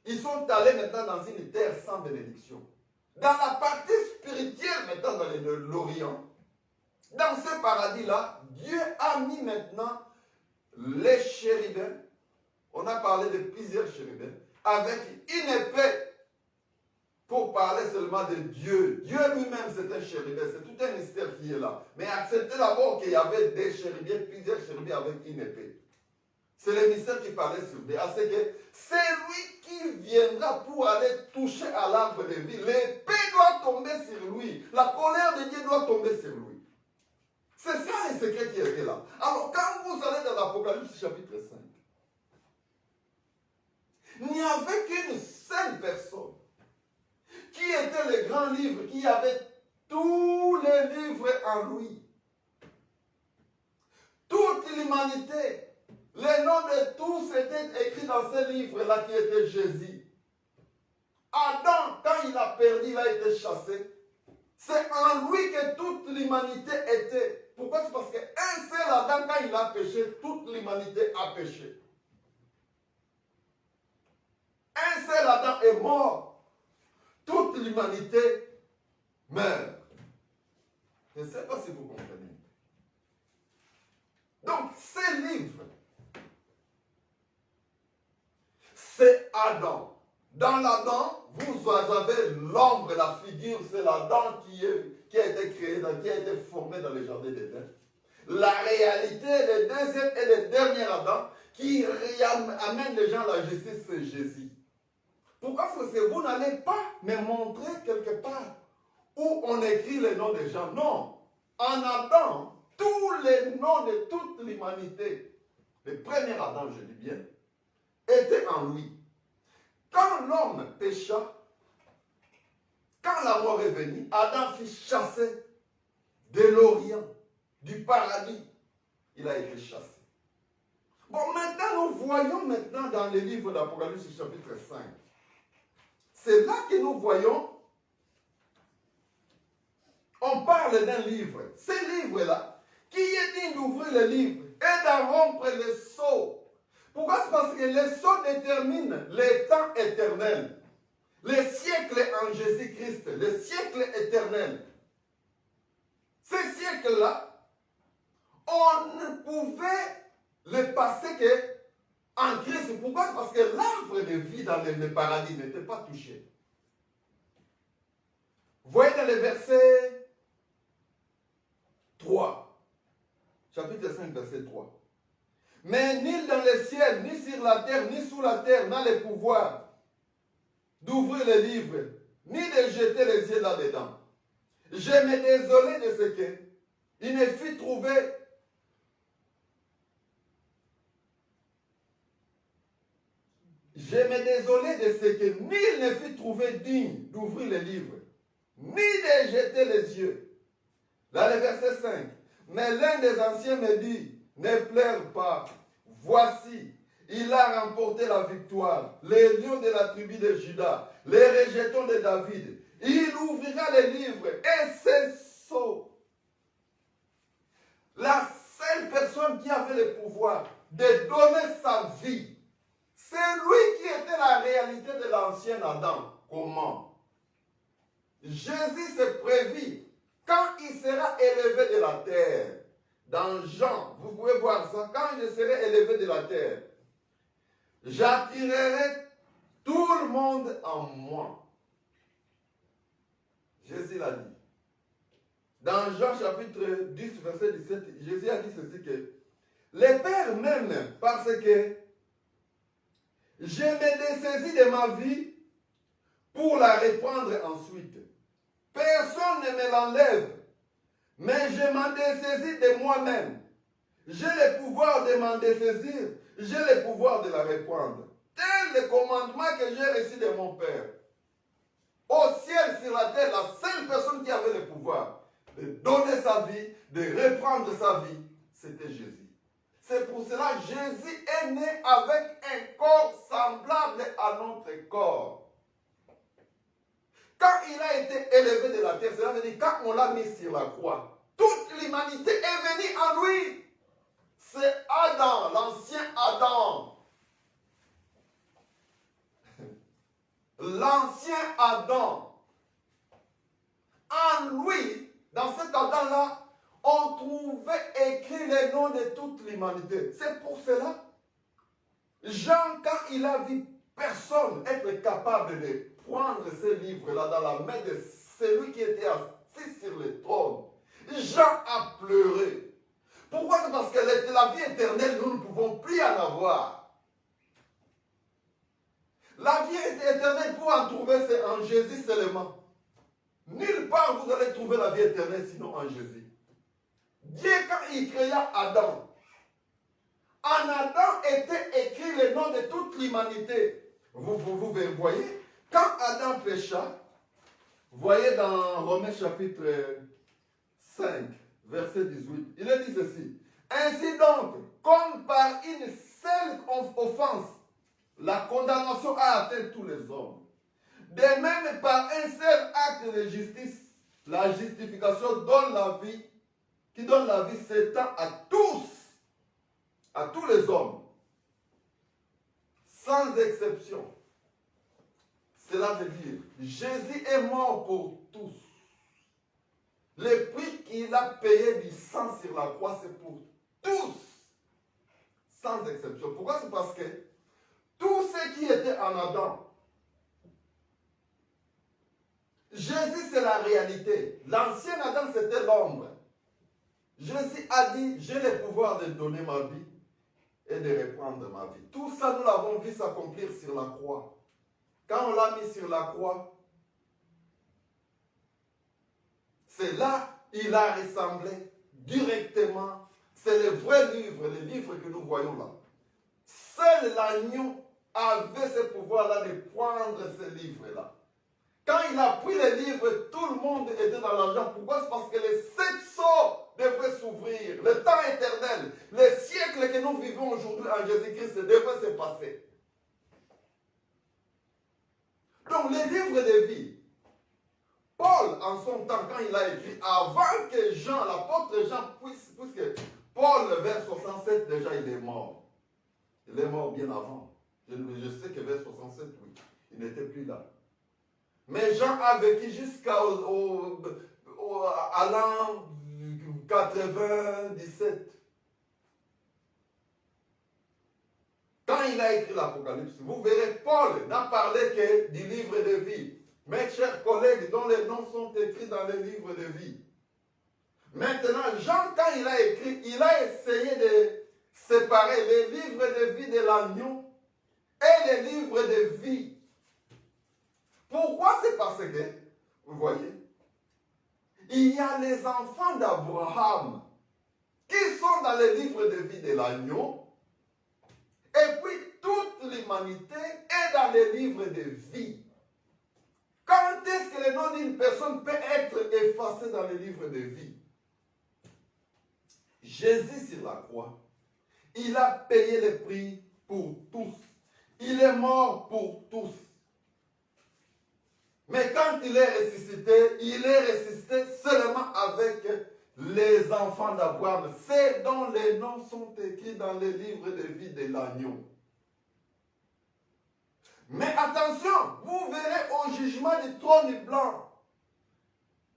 Ils sont allés maintenant dans une terre sans bénédiction. Dans la partie spirituelle maintenant dans l'Orient, dans ce paradis-là, Dieu a mis maintenant les chérubins. On a parlé de plusieurs chérubins avec une épée pour parler seulement de Dieu. Dieu lui-même, c'est un chérubin. C'est tout un mystère qui est là. Mais acceptez d'abord qu'il y avait des chérubins, plusieurs chérubins avec une épée. C'est le mystère qui parlait sur Dieu. C'est que c'est lui qui viendra pour aller toucher à l'arbre de vie. L'épée doit tomber sur lui. La colère de Dieu doit tomber sur lui. C'est ça le secret qui était là. Alors quand vous allez dans l'Apocalypse chapitre 5, Il n'y avait qu'une seule personne qui était le grand livre, qui avait tous les livres en lui. Toute l'humanité, les noms de tous étaient écrits dans ce livre-là qui était Jésus. Adam, quand il a perdu, il a été chassé. C'est en lui que toute l'humanité était. Pourquoi? C'est parce qu'un seul Adam, quand il a péché, toute l'humanité a péché. Un seul Adam est mort. Toute l'humanité meurt. Je ne sais pas si vous comprenez. Donc, ces livres, c'est Adam. Dans l'Adam, vous avez l'ombre, la figure, c'est l'Adam qui a été créé, qui a été formé dans le jardin d'Éden. La réalité, le deuxième et le dernier Adam qui amène les gens à la justice, c'est Jésus. Pourquoi? Parce que vous n'allez pas me montrer quelque part où on écrit les noms des gens. Non. En Adam, tous les noms de toute l'humanité, le premier Adam, je dis bien, étaient en lui. Quand l'homme pécha, quand la mort est venue, Adam fut chassé de l'Orient, du paradis. Il a été chassé. Bon, maintenant, nous voyons maintenant dans le livre d'Apocalypse, chapitre 5. C'est là que nous voyons, on parle d'un livre. Ce livre-là, qui est digne d'ouvrir le livre et d'en rompre le sceau. Pourquoi? C'est parce que le sceau détermine le temps éternel. Les siècles en Jésus-Christ, le siècle éternel. Ces siècles-là, on ne pouvait les passer qu'en Christ. Pourquoi? Parce que l'arbre de vie dans le paradis n'était pas touché. Vous voyez dans le verset 3, chapitre 5, verset 3. Mais ni dans le ciel, ni sur la terre, ni sous la terre n'a le pouvoir d'ouvrir le livre, ni de jeter les yeux là-dedans. Je me désolais de ce que il ne fut trouvé. Je me désolais de ce que nul ne fut trouvé digne d'ouvrir le livre, ni de jeter les yeux. Dans le verset 5. Mais l'un des anciens me dit, ne pleure pas. Voici, il a remporté la victoire. Les lions de la tribu de Juda, les rejetons de David. Il ouvrira les livres et ses sceaux. La seule personne qui avait le pouvoir de donner sa vie, c'est lui qui était la réalité de l'ancien Adam. Comment? Jésus s'est prévu quand il sera élevé de la terre. Dans Jean, vous pouvez voir ça. Quand je serai élevé de la terre, j'attirerai tout le monde en moi. Jésus l'a dit. Dans Jean chapitre 10, verset 17, Jésus a dit ceci que les pères m'aiment parce que je me dessaisis de ma vie pour la reprendre ensuite. Personne ne me l'enlève, mais je m'en dessaisis de moi-même. J'ai le pouvoir de m'en dessaisir, j'ai le pouvoir de la reprendre. Tel le commandement que j'ai reçu de mon Père. Au ciel, sur la terre, la seule personne qui avait le pouvoir de donner sa vie, de reprendre sa vie, c'était Jésus. C'est pour cela que Jésus est né avec un corps semblable à notre corps. Quand il a été élevé de la terre, cela veut dire quand on l'a mis sur la croix, toute l'humanité est venue en lui. C'est Adam, l'ancien Adam. L'ancien Adam. En lui, dans cet Adam-là, on trouvait écrit les noms de toute l'humanité. C'est pour cela, Jean, quand il a vu personne être capable de prendre ce livre-là dans la main de celui qui était assis sur le trône, Jean a pleuré. Pourquoi? C'est parce que la vie éternelle, nous ne pouvons plus en avoir. La vie éternelle, pour en trouver, c'est en Jésus seulement. Nulle part vous allez trouver la vie éternelle sinon en Jésus. Dieu, quand il créa Adam, en Adam était écrit le nom de toute l'humanité. Vous voyez, quand Adam pécha, voyez dans Romains chapitre 5, verset 18, il est dit ceci. Ainsi donc, comme par une seule offense, la condamnation a atteint tous les hommes. De même, par un seul acte de justice, la justification donne la vie, qui donne la vie s'étend à tous les hommes, sans exception. Cela veut dire, Jésus est mort pour tous. Le prix qu'il a payé du sang sur la croix, c'est pour tous, sans exception. Pourquoi? C'est parce que tous ceux qui étaient en Adam, Jésus c'est la réalité. L'ancien Adam c'était l'ombre. Jésus a dit, j'ai le pouvoir de donner ma vie et de reprendre ma vie. Tout ça, nous l'avons vu s'accomplir sur la croix. Quand on l'a mis sur la croix, c'est là il a ressemblé directement. C'est le vrai livre, le livre que nous voyons là. Seul l'agneau avait ce pouvoir-là de prendre ce livre-là. Quand il a pris le livre, tout le monde était dans la joie. Pourquoi? C'est parce que les 7 sceaux devraient s'ouvrir. Le temps éternel, les siècles que nous vivons aujourd'hui en Jésus-Christ devraient se passer. Donc, le livre de vie, Paul, en son temps, quand il a écrit, avant que Jean, l'apôtre Jean, puisque Paul, vers 67, déjà, il est mort. Il est mort bien avant. Je sais que vers 67, oui, il n'était plus là. Mais Jean a vécu jusqu'à l'an 97. Quand il a écrit l'Apocalypse, vous verrez, Paul n'a parlé que du livre de vie. Mes chers collègues, dont les noms sont écrits dans le livre de vie. Maintenant, Jean, quand il a écrit, il a essayé de séparer les livres de vie de l'agneau et les livres de vie. Pourquoi? C'est parce que, vous voyez, il y a les enfants d'Abraham qui sont dans le livre de vie de l'agneau, et puis toute l'humanité est dans le livre de vie. Quand est-ce que le nom d'une personne peut être effacé dans le livre de vie? Jésus sur la croix, il a payé le prix pour tous. Il est mort pour tous. Mais quand il est ressuscité seulement avec les enfants d'Abraham, ceux dont les noms sont écrits dans le livre de vie de l'agneau. Mais attention, vous verrez au jugement du trône blanc,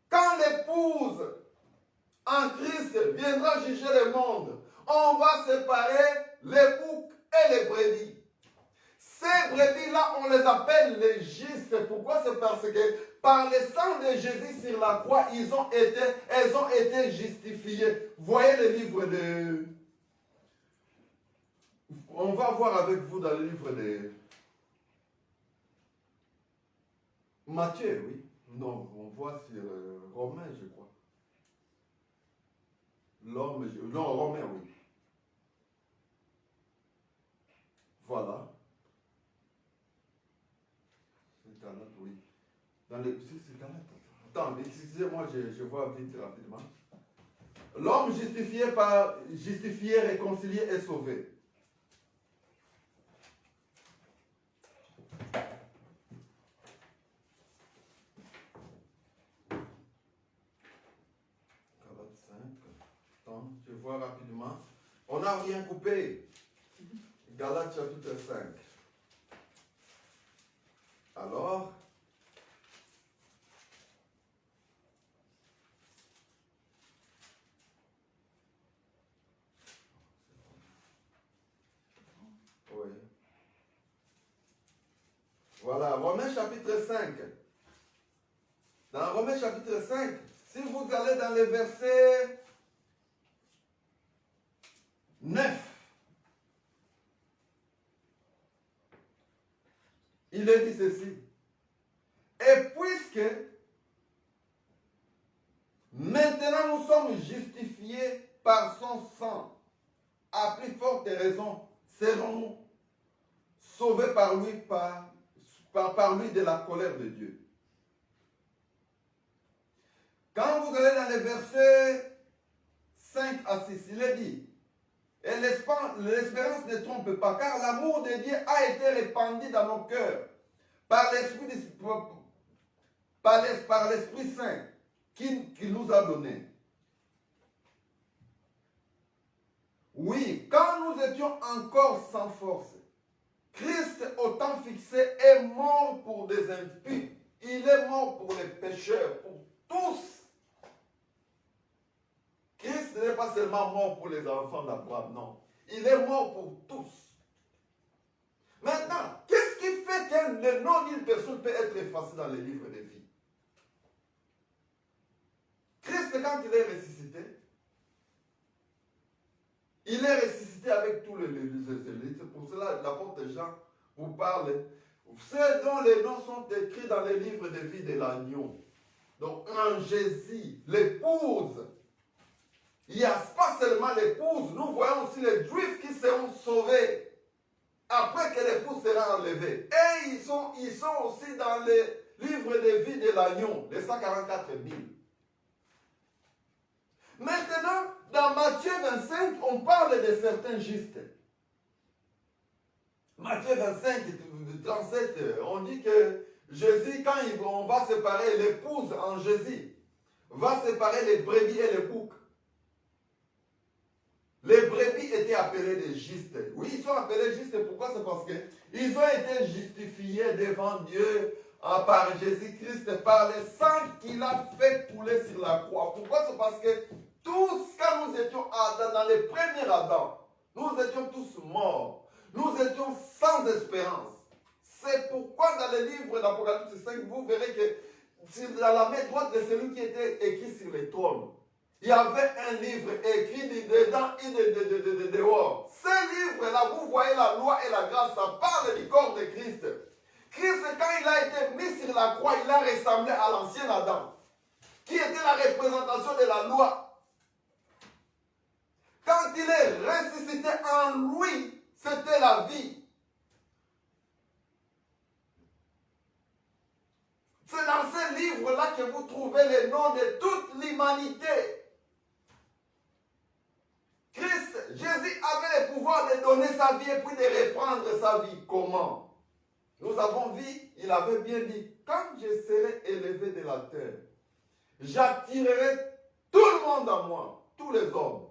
quand l'épouse en Christ viendra juger le monde, on va séparer les boucs et les brebis. Ces brebis-là, on les appelle les justes. Pourquoi? C'est parce que par le sang de Jésus sur la croix, elles ont été justifiées. Voyez le livre de... On va voir avec vous dans le livre de... Matthieu, oui. Non, on voit sur Romain, je crois. Non, Romain, oui. Voilà. C'est Galate, oui. C'est Galate. Attends, excusez-moi, je vois vite rapidement. L'homme justifié, réconcilié et sauvé. Je vois rapidement. On n'a rien coupé. Galates chapitre 5. Alors, oui. Voilà, Romains chapitre 5. Dans Romains chapitre 5, si vous allez dans le verset 9, il est dit ceci. Et puisque maintenant nous sommes justifiés par son sang, à plus forte raison serons-nous sauvés par lui, par lui de la colère de Dieu. Quand vous allez dans les versets 5 à 6, il est dit, et l'espérance ne trompe pas, car l'amour de Dieu a été répandu dans nos cœurs par l'Esprit Saint qu'il nous a donné. Oui, quand nous étions encore sans force, Christ, au temps fixé, est mort pour des impies. Il est mort pour les pécheurs, pour tous. Christ n'est pas seulement mort pour les enfants d'Abraham, non. Il est mort pour tous. Maintenant, qu'est-ce qui fait que le nom d'une personne peut être effacé dans les livres de vie? Christ, quand il est ressuscité, il est ressuscité avec tous les élites. C'est pour cela que l'apôtre Jean vous parle. Ceux dont les noms sont écrits dans les livres de vie de l'agneau. Donc en Jésus, l'épouse. Il n'y a pas seulement l'épouse. Nous voyons aussi les Juifs qui seront sauvés après que l'épouse sera enlevée. Et ils sont aussi dans les livres de vie de l'agneau, les 144 000. Maintenant, dans Matthieu 25, on parle de certains justes. Matthieu 25, 37, on dit que Jésus, quand on va séparer l'épouse en Jésus, va séparer les brebis et les boucs. Les brebis étaient appelés des justes. Oui, ils sont appelés justes. Pourquoi? C'est parce qu'ils ont été justifiés devant Dieu par Jésus-Christ, par le sang qu'il a fait couler sur la croix. Pourquoi? C'est parce que tous, quand nous étions dans les premiers Adam, nous étions tous morts. Nous étions sans espérance. C'est pourquoi dans le livre d'Apocalypse 5, vous verrez que dans la main droite de celui qui était écrit sur le trône, il y avait un livre écrit dedans et dehors. Ce livre-là, vous voyez la loi et la grâce, ça parle du corps de Christ. Christ, quand il a été mis sur la croix, il a ressemblé à l'ancien Adam, qui était la représentation de la loi. Quand il est ressuscité en lui, c'était la vie. C'est dans ce livre-là que vous trouvez les noms de toute l'humanité. Christ, Jésus avait le pouvoir de donner sa vie et puis de reprendre sa vie. Comment? Nous avons vu, il avait bien dit, quand je serai élevé de la terre, j'attirerai tout le monde à moi, tous les hommes.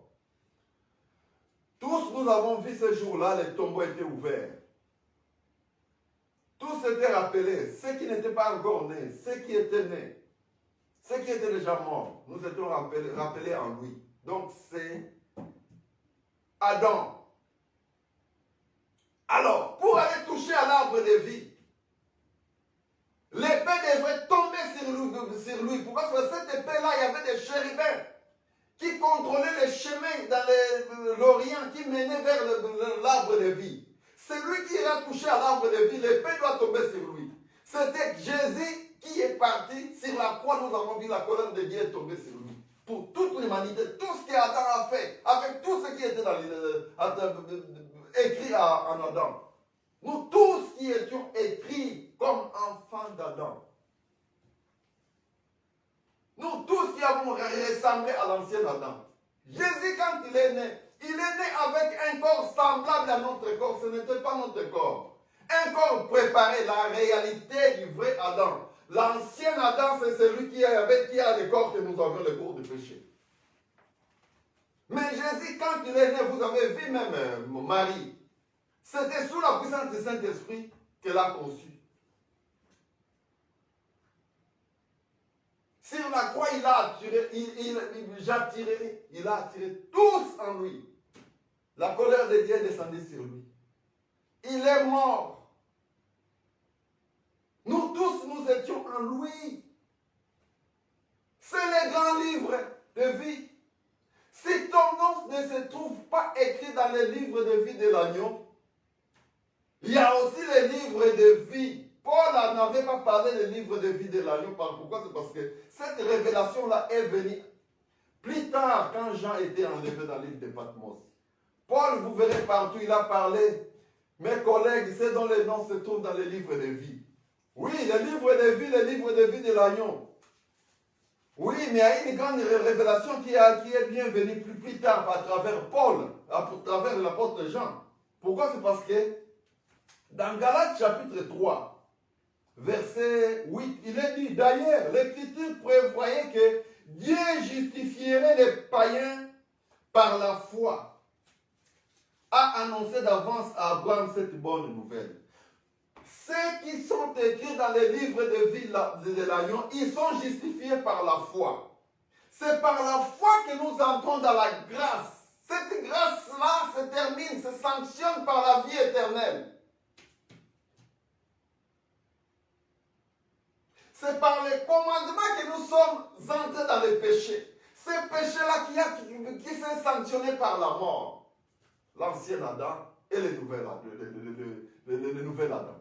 Tous nous avons vu ce jour-là, les tombeaux étaient ouverts. Tous étaient rappelés, ceux qui n'étaient pas encore nés, ceux qui étaient nés, ceux qui étaient déjà morts, nous étions rappelés en lui. Donc c'est Adam. Alors, pour aller toucher à l'arbre de vie, l'épée devrait tomber sur lui. Pourquoi? Parce que cette épée-là, il y avait des chérubins qui contrôlaient les chemins dans l'Orient, qui menaient vers l'arbre de vie. Celui qui ira toucher à l'arbre de vie, l'épée doit tomber sur lui. C'était Jésus qui est parti sur la croix. Nous avons vu la colère de Dieu tomber sur lui. Pour toute l'humanité, tout ce qu'Adam a fait, avec tout ce qui était écrit en Adam. Nous tous qui étions écrits comme enfants d'Adam. Nous tous qui avons ressemblé à l'ancien Adam. Jésus, quand il est né avec un corps semblable à notre corps. Ce n'était pas notre corps. Un corps préparé, la réalité du vrai Adam. L'ancien Adam, c'est celui qui a le corps que nous avions, le corps du péché. Mais Jésus, quand il est né, vous avez vu même Marie. C'était sous la puissance du Saint-Esprit qu'elle a conçu. Sur la croix, il a attiré, il a attiré tous en lui. La colère de Dieu est descendue sur lui. Il est mort. Nous tous, nous étions en lui. C'est le grand livre de vie. Si ton nom ne se trouve pas écrit dans le livre de vie de l'agneau, il y a aussi le livre de vie. Paul n'avait pas parlé du livre de vie de l'agneau. Pourquoi? C'est parce que cette révélation-là est venue plus tard, quand Jean était enlevé dans l'île de Patmos. Paul, vous verrez partout, il a parlé Mes collègues, c'est dont les noms se trouvent dans les livres de vie. Oui, le livre de vie de l'agneau. Oui, mais il y a une grande révélation qui est bien venue plus tard à travers Paul, à travers l'apôtre Jean. Pourquoi? C'est parce que dans Galates chapitre 3, verset 8, il est dit, d'ailleurs, l'Écriture prévoyait que Dieu justifierait les païens par la foi, a annoncé d'avance à Abraham cette bonne nouvelle. Ceux qui sont écrits dans les livres de vie de l'agneau, ils sont justifiés par la foi. C'est par la foi que nous entrons dans la grâce. Cette grâce-là se termine, se sanctionne par la vie éternelle. C'est par les commandements que nous sommes entrés dans le péché. Ce péché-là qui s'est sanctionné par la mort. L'ancien Adam et le nouvel Adam.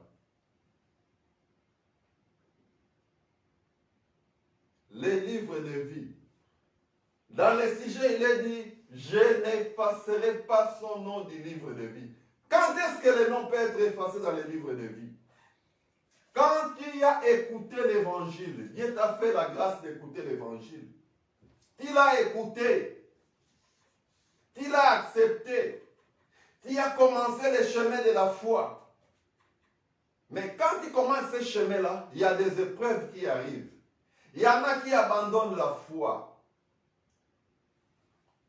Les livres de vie. Dans le sujet, il est dit, je n'effacerai pas son nom du livre de vie. Quand est-ce que le nom peut être effacé dans le livre de vie? Quand tu as écouté l'évangile, Dieu t'a fait la grâce d'écouter l'évangile. Tu l'as écouté. Tu l'as accepté. Tu as commencé le chemin de la foi. Mais quand tu commences ce chemin-là, il y a des épreuves qui arrivent. Il y en a qui abandonnent la foi.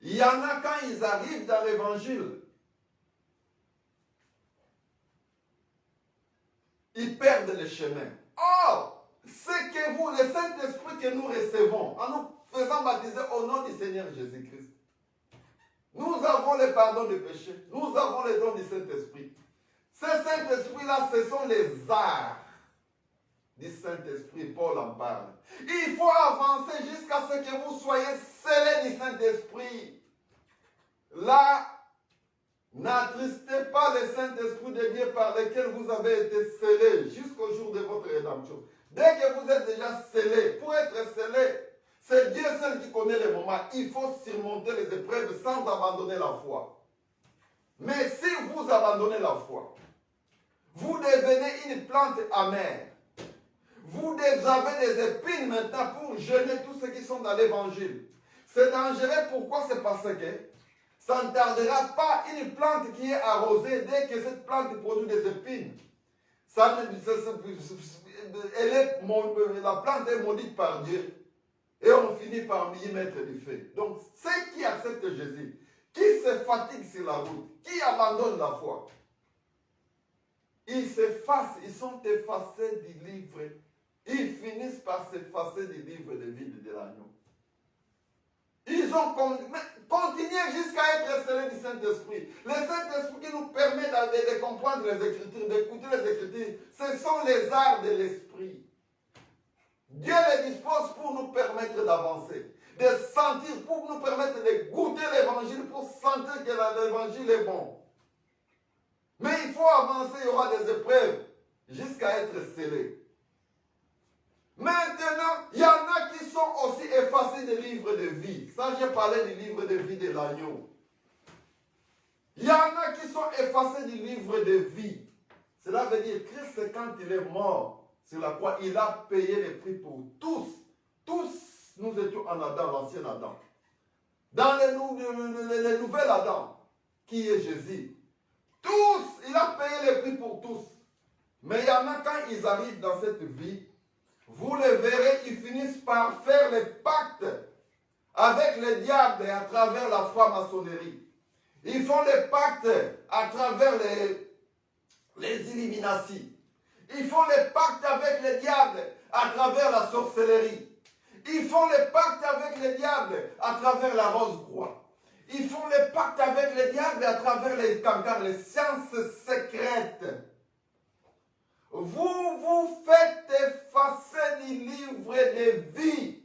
Il y en a quand ils arrivent dans l'évangile, ils perdent le chemin. Or, c'est que vous, le Saint-Esprit que nous recevons, en nous faisant baptiser au nom du Seigneur Jésus-Christ, nous avons le pardon du péché, nous avons le don du Saint-Esprit. Ce Saint-Esprit-là, ce sont les arts du Saint-Esprit, Paul en parle. Il faut avancer jusqu'à ce que vous soyez scellés du Saint-Esprit. Là, n'attristez pas le Saint-Esprit de Dieu par lequel vous avez été scellés jusqu'au jour de votre rédemption. Dès que vous êtes déjà scellés, pour être scellés, c'est Dieu seul qui connaît les moments. Il faut surmonter les épreuves sans abandonner la foi. Mais si vous abandonnez la foi, vous devenez une plante amère. Vous avez des épines maintenant pour jeûner tous ceux qui sont dans l'évangile. C'est dangereux. Pourquoi? C'est parce que ça ne tardera pas une plante qui est arrosée dès que cette plante produit des épines. La plante est maudite par Dieu. Et on finit par y mettre du feu. Donc, ceux qui acceptent Jésus, qui se fatiguent sur la route, qui abandonnent la foi, ils s'effacent, ils sont effacés du livre. Ils finissent par s'effacer du livre de vie de l'agneau. Ils ont continué jusqu'à être scellés du Saint-Esprit. Le Saint-Esprit qui nous permet de comprendre les Écritures, d'écouter les Écritures, ce sont les arts de l'Esprit. Dieu les dispose pour nous permettre d'avancer, de sentir, pour nous permettre de goûter l'Évangile, pour sentir que l'Évangile est bon. Mais il faut avancer, il y aura des épreuves jusqu'à être scellés. Maintenant, il y en a qui sont aussi effacés des livres de vie. Ça, j'ai parlé du livre de vie de l'agneau. Il y en a qui sont effacés du livre de vie. Cela veut dire que Christ, quand il est mort sur la croix, il a payé le prix pour tous. Tous, nous étions en Adam, l'ancien Adam. Dans le nouvel Adam, qui est Jésus. Tous, il a payé le prix pour tous. Mais il y en a quand ils arrivent dans cette vie, vous le verrez, ils finissent par faire les pactes avec le diable à travers la franc-maçonnerie. Ils font les pactes à travers les Illuminati. Ils font les pactes avec le diable à travers la sorcellerie. Ils font les pactes avec le diable à travers la rose-croix. Ils font les pactes avec le diable à travers les cancans, les sciences secrètes. Vous faites effacer du livre de vie.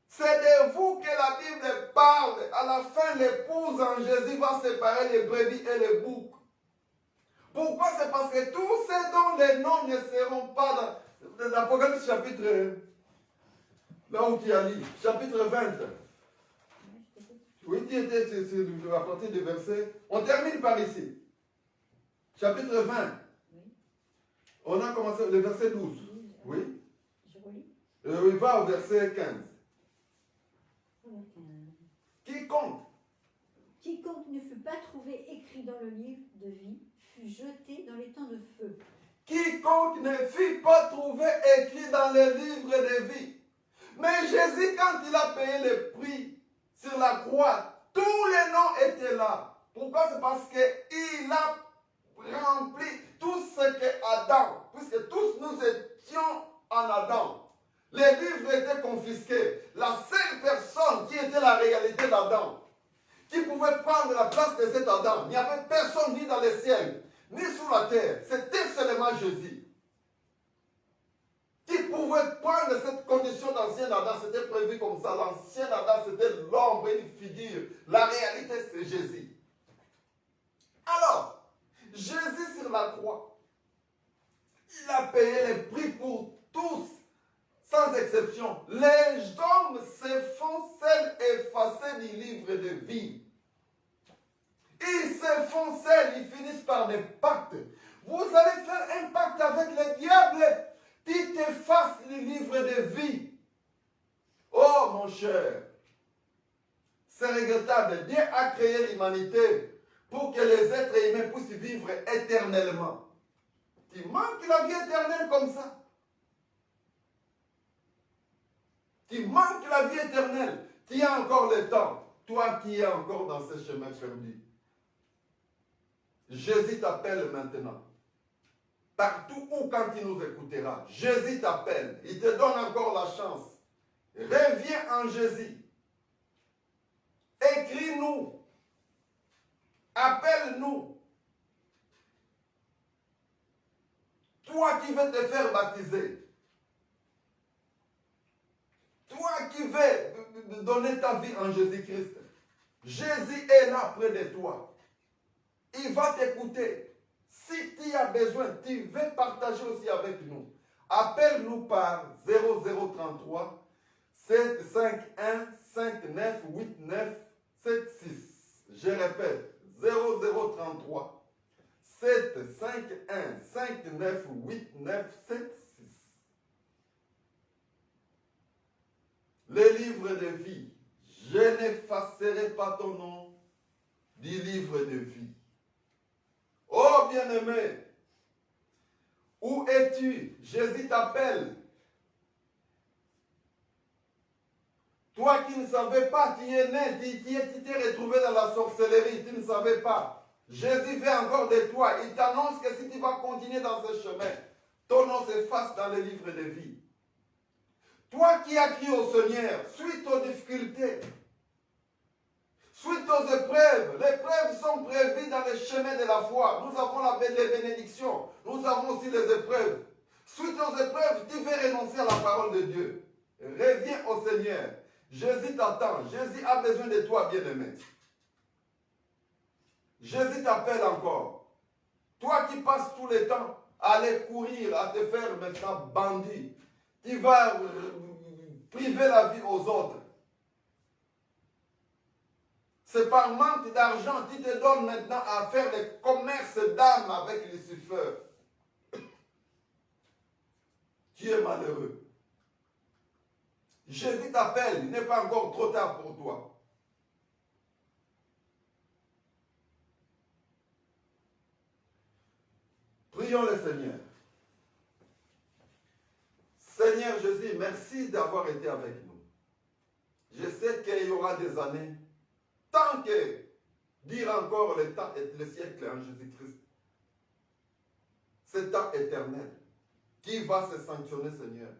C'est de vous que la Bible parle. À la fin, l'épouse en Jésus va séparer les brebis et les boucs. Pourquoi? C'est parce que tous ceux dont les noms ne seront pas dans l'Apocalypse chapitre, là où tu as lu, chapitre 20. Oui, tu étais à partir du verset. On termine par ici. chapitre 20. Oui. On a commencé le verset 12. Oui. Je relis. Il va au verset 15. Quiconque ne fut pas trouvé écrit dans le livre de vie fut jeté dans les temps de feu. Quiconque ne fut pas trouvé écrit dans le livre de vie. Mais Jésus, quand il a payé le prix sur la croix, tous les noms étaient là. Pourquoi? C'est parce qu'il a rempli tout ce que Adam, puisque tous nous étions en Adam. Les livres étaient confisqués. La seule personne qui était la réalité d'Adam, qui pouvait prendre la place de cet Adam, il n'y avait personne ni dans les ciels, ni sous la terre. C'était seulement Jésus. Qui pouvait prendre cette condition d'ancien Adam, c'était prévu comme ça. L'ancien Adam, c'était l'ombre et une figure. La réalité, c'est Jésus. Alors, Jésus sur la croix, il a payé le prix pour tous, sans exception. Les hommes se font seuls effacés du livre de vie. Ils se font seuls, ils finissent par des pactes. Vous allez faire un pacte avec le diable qui t'efface du livre de vie. Oh mon cher, c'est regrettable. Dieu a créé l'humanité pour que les êtres humains puissent vivre éternellement. Tu manques la vie éternelle comme ça. Tu manques la vie éternelle. Tu as encore le temps. Toi qui es encore dans ce chemin perdu. Jésus t'appelle maintenant. Partout où quand il nous écoutera, Jésus t'appelle. Il te donne encore la chance. Reviens en Jésus. Écris-nous. Appelle-nous. Toi qui veux te faire baptiser. Toi qui veux donner ta vie en Jésus-Christ. Jésus est là près de toi. Il va t'écouter. Si tu as besoin, tu veux partager aussi avec nous. Appelle-nous par 0033 751 5989 76. Je répète, 0033 751 5989 76. Le livre de vie. Je n'effacerai pas ton nom du livre de vie. Oh bien-aimé, où es-tu? Jésus t'appelle. Toi qui ne savais pas, tu es né, tu t'es retrouvé dans la sorcellerie, tu ne savais pas. Jésus veut encore de toi. Il t'annonce que si tu vas continuer dans ce chemin, ton nom s'efface dans le livre de vie. Toi qui as crié au Seigneur, suite aux difficultés, suite aux épreuves, les épreuves sont prévues dans le chemin de la foi. Nous avons les bénédictions, nous avons aussi les épreuves. Suite aux épreuves, tu veux renoncer à la parole de Dieu. Reviens au Seigneur. Jésus t'attend. Jésus a besoin de toi, bien-aimé. Jésus t'appelle encore. Toi qui passes tout le temps à aller courir, à te faire maintenant bandit, tu vas priver la vie aux autres. C'est par manque d'argent qui te donne maintenant à faire des commerces d'âmes avec Lucifer. Tu es malheureux. Jésus t'appelle, il n'est pas encore trop tard pour toi. Prions le Seigneur. Seigneur Jésus, merci d'avoir été avec nous. Je sais qu'il y aura des années, tant que dire encore le temps et le siècle en Jésus-Christ. C'est temps éternel qui va se sanctionner, Seigneur.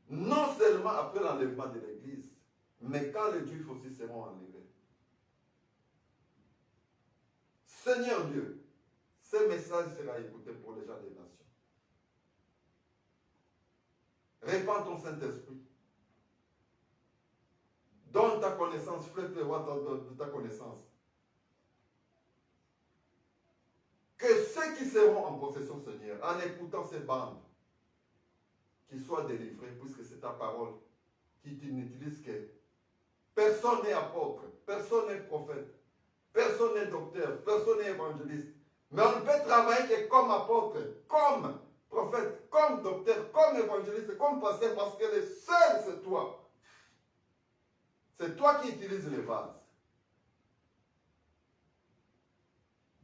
Non seulement après l'enlèvement de l'Église, mais quand les Juifs aussi seront enlevés. Seigneur Dieu, ce message sera écouté pour les gens des nations. Répands ton Saint-Esprit. Donne ta connaissance, faites le roi de ta connaissance. Que ceux qui seront en possession, Seigneur, en écoutant ces bandes, qu'ils soient délivrés, puisque c'est ta parole qui n'utilise que personne n'est apôtre, personne n'est prophète, Personne n'est docteur, personne n'est évangéliste. Mais on ne peut travailler que comme apôtre, comme prophète, comme docteur, comme évangéliste, comme pasteur, parce que le seul, c'est toi. C'est toi qui utilises les vases.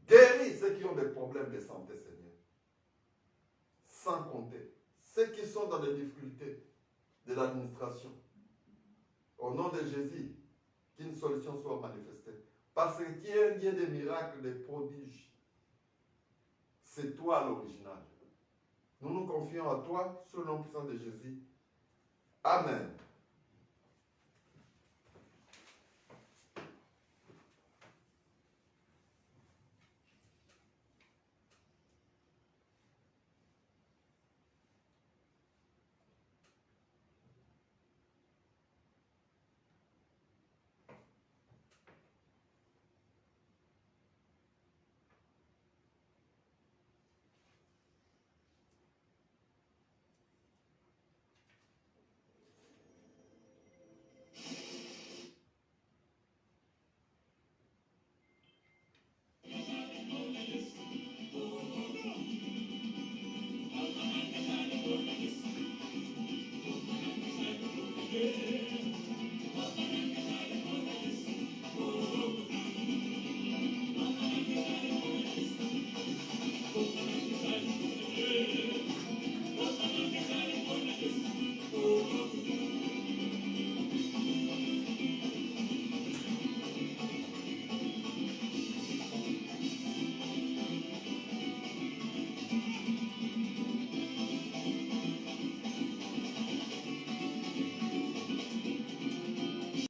Guéris ceux qui ont des problèmes de santé, Seigneur. Sans compter ceux qui sont dans les difficultés de l'administration. Au nom de Jésus, qu'une solution soit manifestée. Parce que tu es un Dieu des miracles, des prodiges. C'est toi l'original. Nous nous confions à toi, sous le nom puissant de Jésus. Amen.